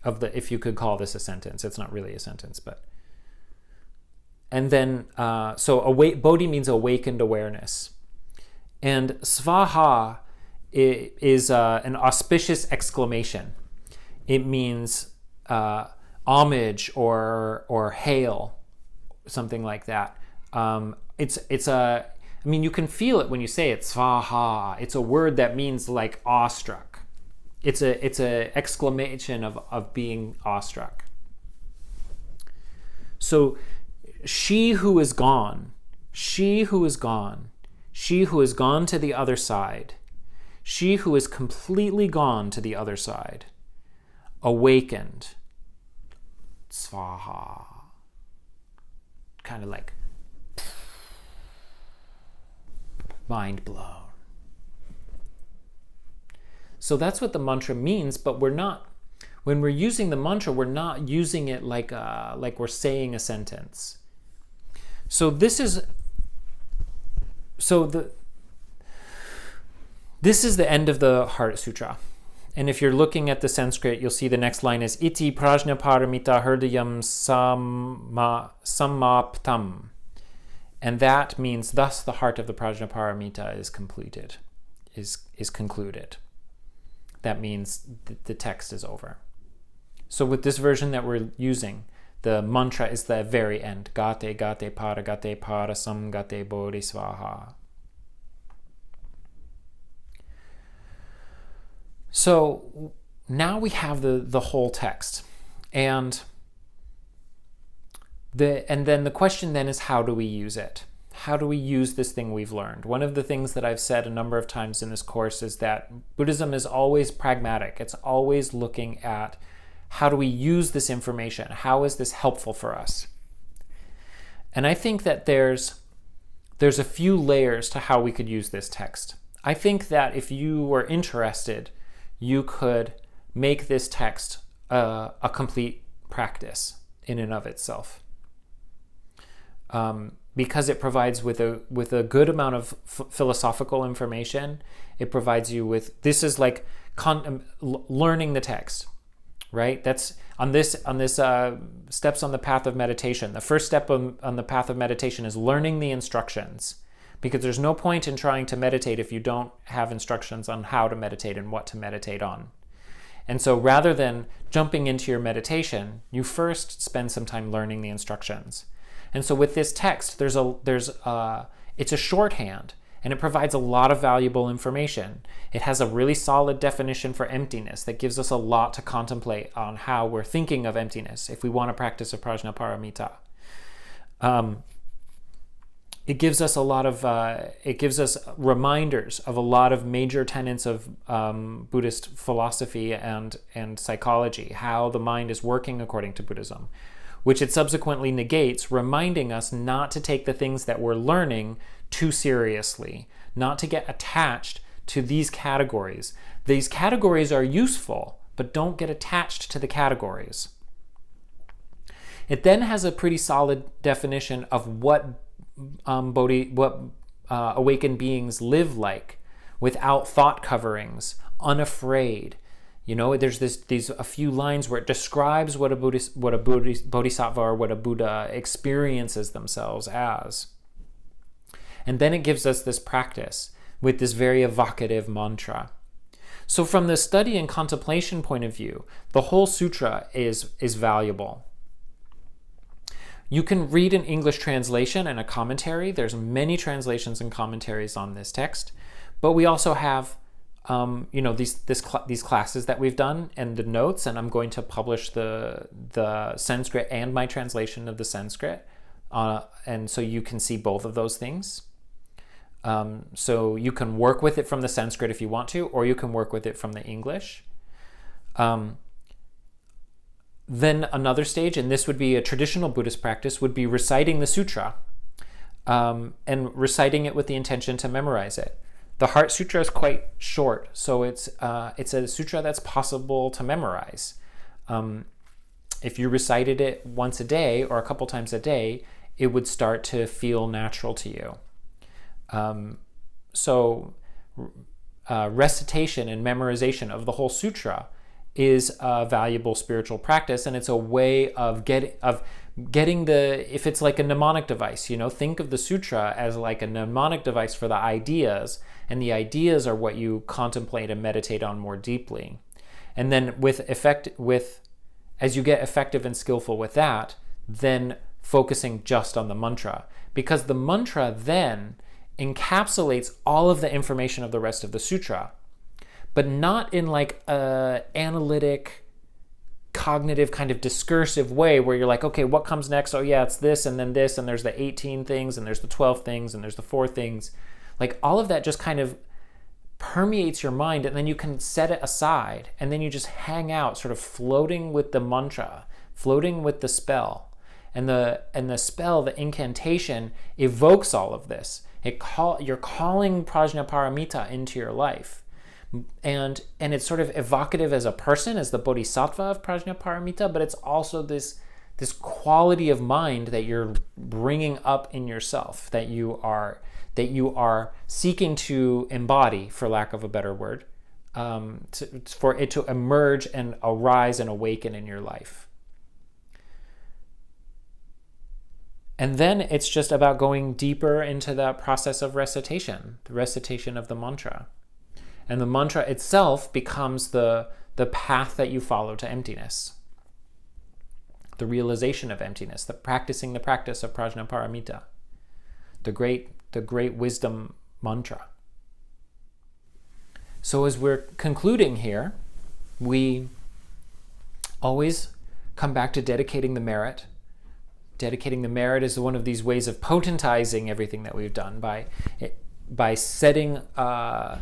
If you could call this a sentence, it's not really a sentence, but. And then, Bodhi means awakened awareness, and Svaha is an auspicious exclamation. It means homage or hail, something like that. I mean, you can feel it when you say it, svaha. It's a word that means like awestruck. It's a exclamation of being awestruck. So, she who is gone, she who is gone, she who has gone to the other side, she who is completely gone to the other side, awakened, svaha. Kind of like mind blown. So that's what the mantra means, but when we're using the mantra, we're not using it like we're saying a sentence. So this is the end of the Heart Sutra. And if you're looking at the Sanskrit, you'll see the next line is iti prajna paramita hridayam samaptam. And that means, thus the heart of the prajna paramita is completed, is concluded. That means the text is over. So with this version that we're using, the mantra is the very end. Gate, gate, para sam gate bodhi svaha. So now we have the whole text. And then the question then is, how do we use it? How do we use this thing we've learned? One of the things that I've said a number of times in this course is that Buddhism is always pragmatic. It's always looking at, how do we use this information? How is this helpful for us? And I think that there's a few layers to how we could use this text. I think that if you were interested, you could make this text a complete practice in and of itself. Because it provides with a good amount of philosophical information. It provides you with, this is like learning the text, right? That's on this steps on the path of meditation. The first step on the path of meditation is learning the instructions, because there's no point in trying to meditate if you don't have instructions on how to meditate and what to meditate on. And so rather than jumping into your meditation, you first spend some time learning the instructions. And so with this text, it's a shorthand, and it provides a lot of valuable information. It has a really solid definition for emptiness that gives us a lot to contemplate on how we're thinking of emptiness if we want to practice a prajnaparamita. It gives us reminders of a lot of major tenets of Buddhist philosophy and psychology, how the mind is working according to Buddhism, which it subsequently negates, reminding us not to take the things that we're learning too seriously, not to get attached to these categories. These categories are useful, but don't get attached to the categories. It then has a pretty solid definition of what awakened beings live like, without thought coverings, unafraid. There's a few lines where it describes what a bodhisattva or what a Buddha experiences themselves as. And then it gives us this practice with this very evocative mantra. So from the study and contemplation point of view, the whole sutra is valuable. You can read an English translation and a commentary. There's many translations and commentaries on this text, but we also have these classes that we've done and the notes, and I'm going to publish the Sanskrit and my translation of the Sanskrit, and so you can see both of those things. So you can work with it from the Sanskrit if you want to, or you can work with it from the English. Then another stage, and this would be a traditional Buddhist practice, would be reciting the sutra, and reciting it with the intention to memorize it. The Heart Sutra is quite short, so it's a sutra that's possible to memorize. If you recited it once a day or a couple times a day, it would start to feel natural to you. Recitation and memorization of the whole sutra is a valuable spiritual practice, and it's a way of getting if it's like a mnemonic device, think of the sutra as like a mnemonic device for the ideas, and the ideas are what you contemplate and meditate on more deeply. And then as you get effective and skillful with that, then focusing just on the mantra, because the mantra then encapsulates all of the information of the rest of the sutra, but not in like a analytic, cognitive kind of discursive way where you're like, okay, what comes next? Oh yeah, it's this, and then this, and there's the 18 things, and there's the 12 things, and there's the 4 things. Like all of that just kind of permeates your mind, and then you can set it aside, and then you just hang out sort of floating with the mantra, floating with the spell. And the spell, the incantation, evokes all of this. You're calling prajnaparamita into your life. And it's sort of evocative as a person, as the bodhisattva of prajnaparamita, but it's also this quality of mind that you're bringing up in yourself, that you are seeking to embody, for lack of a better word, for it to emerge and arise and awaken in your life. And then it's just about going deeper into that process of recitation, the recitation of the mantra. And the mantra itself becomes the path that you follow to emptiness, the realization of emptiness, the practice of prajnaparamita, the great wisdom mantra. So as we're concluding here, we always come back to dedicating the merit. Dedicating the merit is one of these ways of potentizing everything that we've done by setting a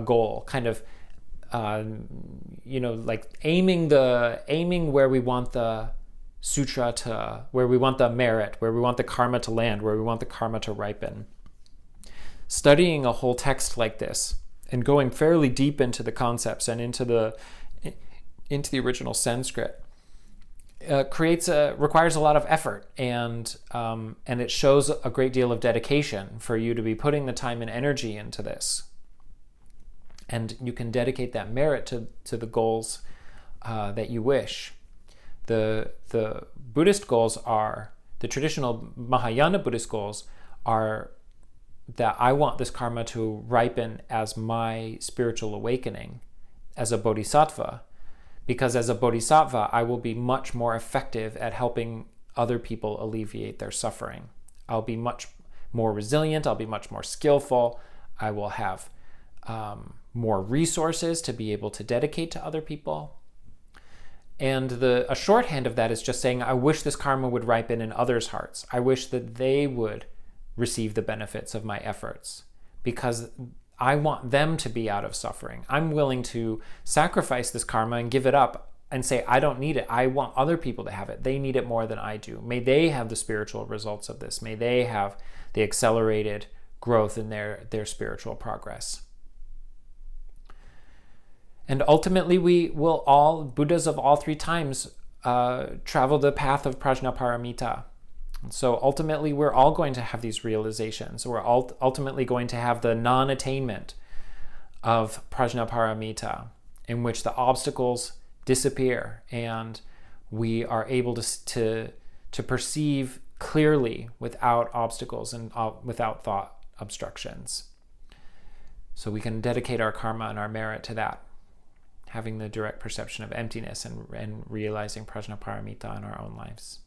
goal, kind of, like aiming where we want the sutra to, where we want the merit, where we want the karma to land, where we want the karma to ripen. Studying a whole text like this and going fairly deep into the concepts and into the original Sanskrit requires a lot of effort, and it shows a great deal of dedication for you to be putting the time and energy into this. And you can dedicate that merit to the goals that you wish. The Buddhist goals are, the traditional Mahayana Buddhist goals are that I want this karma to ripen as my spiritual awakening, as a bodhisattva, because as a bodhisattva, I will be much more effective at helping other people alleviate their suffering. I'll be much more resilient. I'll be much more skillful. I will have more resources to be able to dedicate to other people. And a shorthand of that is just saying, I wish this karma would ripen in others' hearts. I wish that they would receive the benefits of my efforts, because I want them to be out of suffering. I'm willing to sacrifice this karma and give it up and say, I don't need it. I want other people to have it. They need it more than I do. May they have the spiritual results of this. May they have the accelerated growth in their spiritual progress. And ultimately, we will all, Buddhas of all three times, travel the path of prajnaparamita. So ultimately, we're all going to have these realizations. We're ultimately going to have the non-attainment of prajnaparamita, in which the obstacles disappear and we are able to perceive clearly without obstacles and without thought obstructions. So we can dedicate our karma and our merit to that, having the direct perception of emptiness and realizing prajnaparamita in our own lives.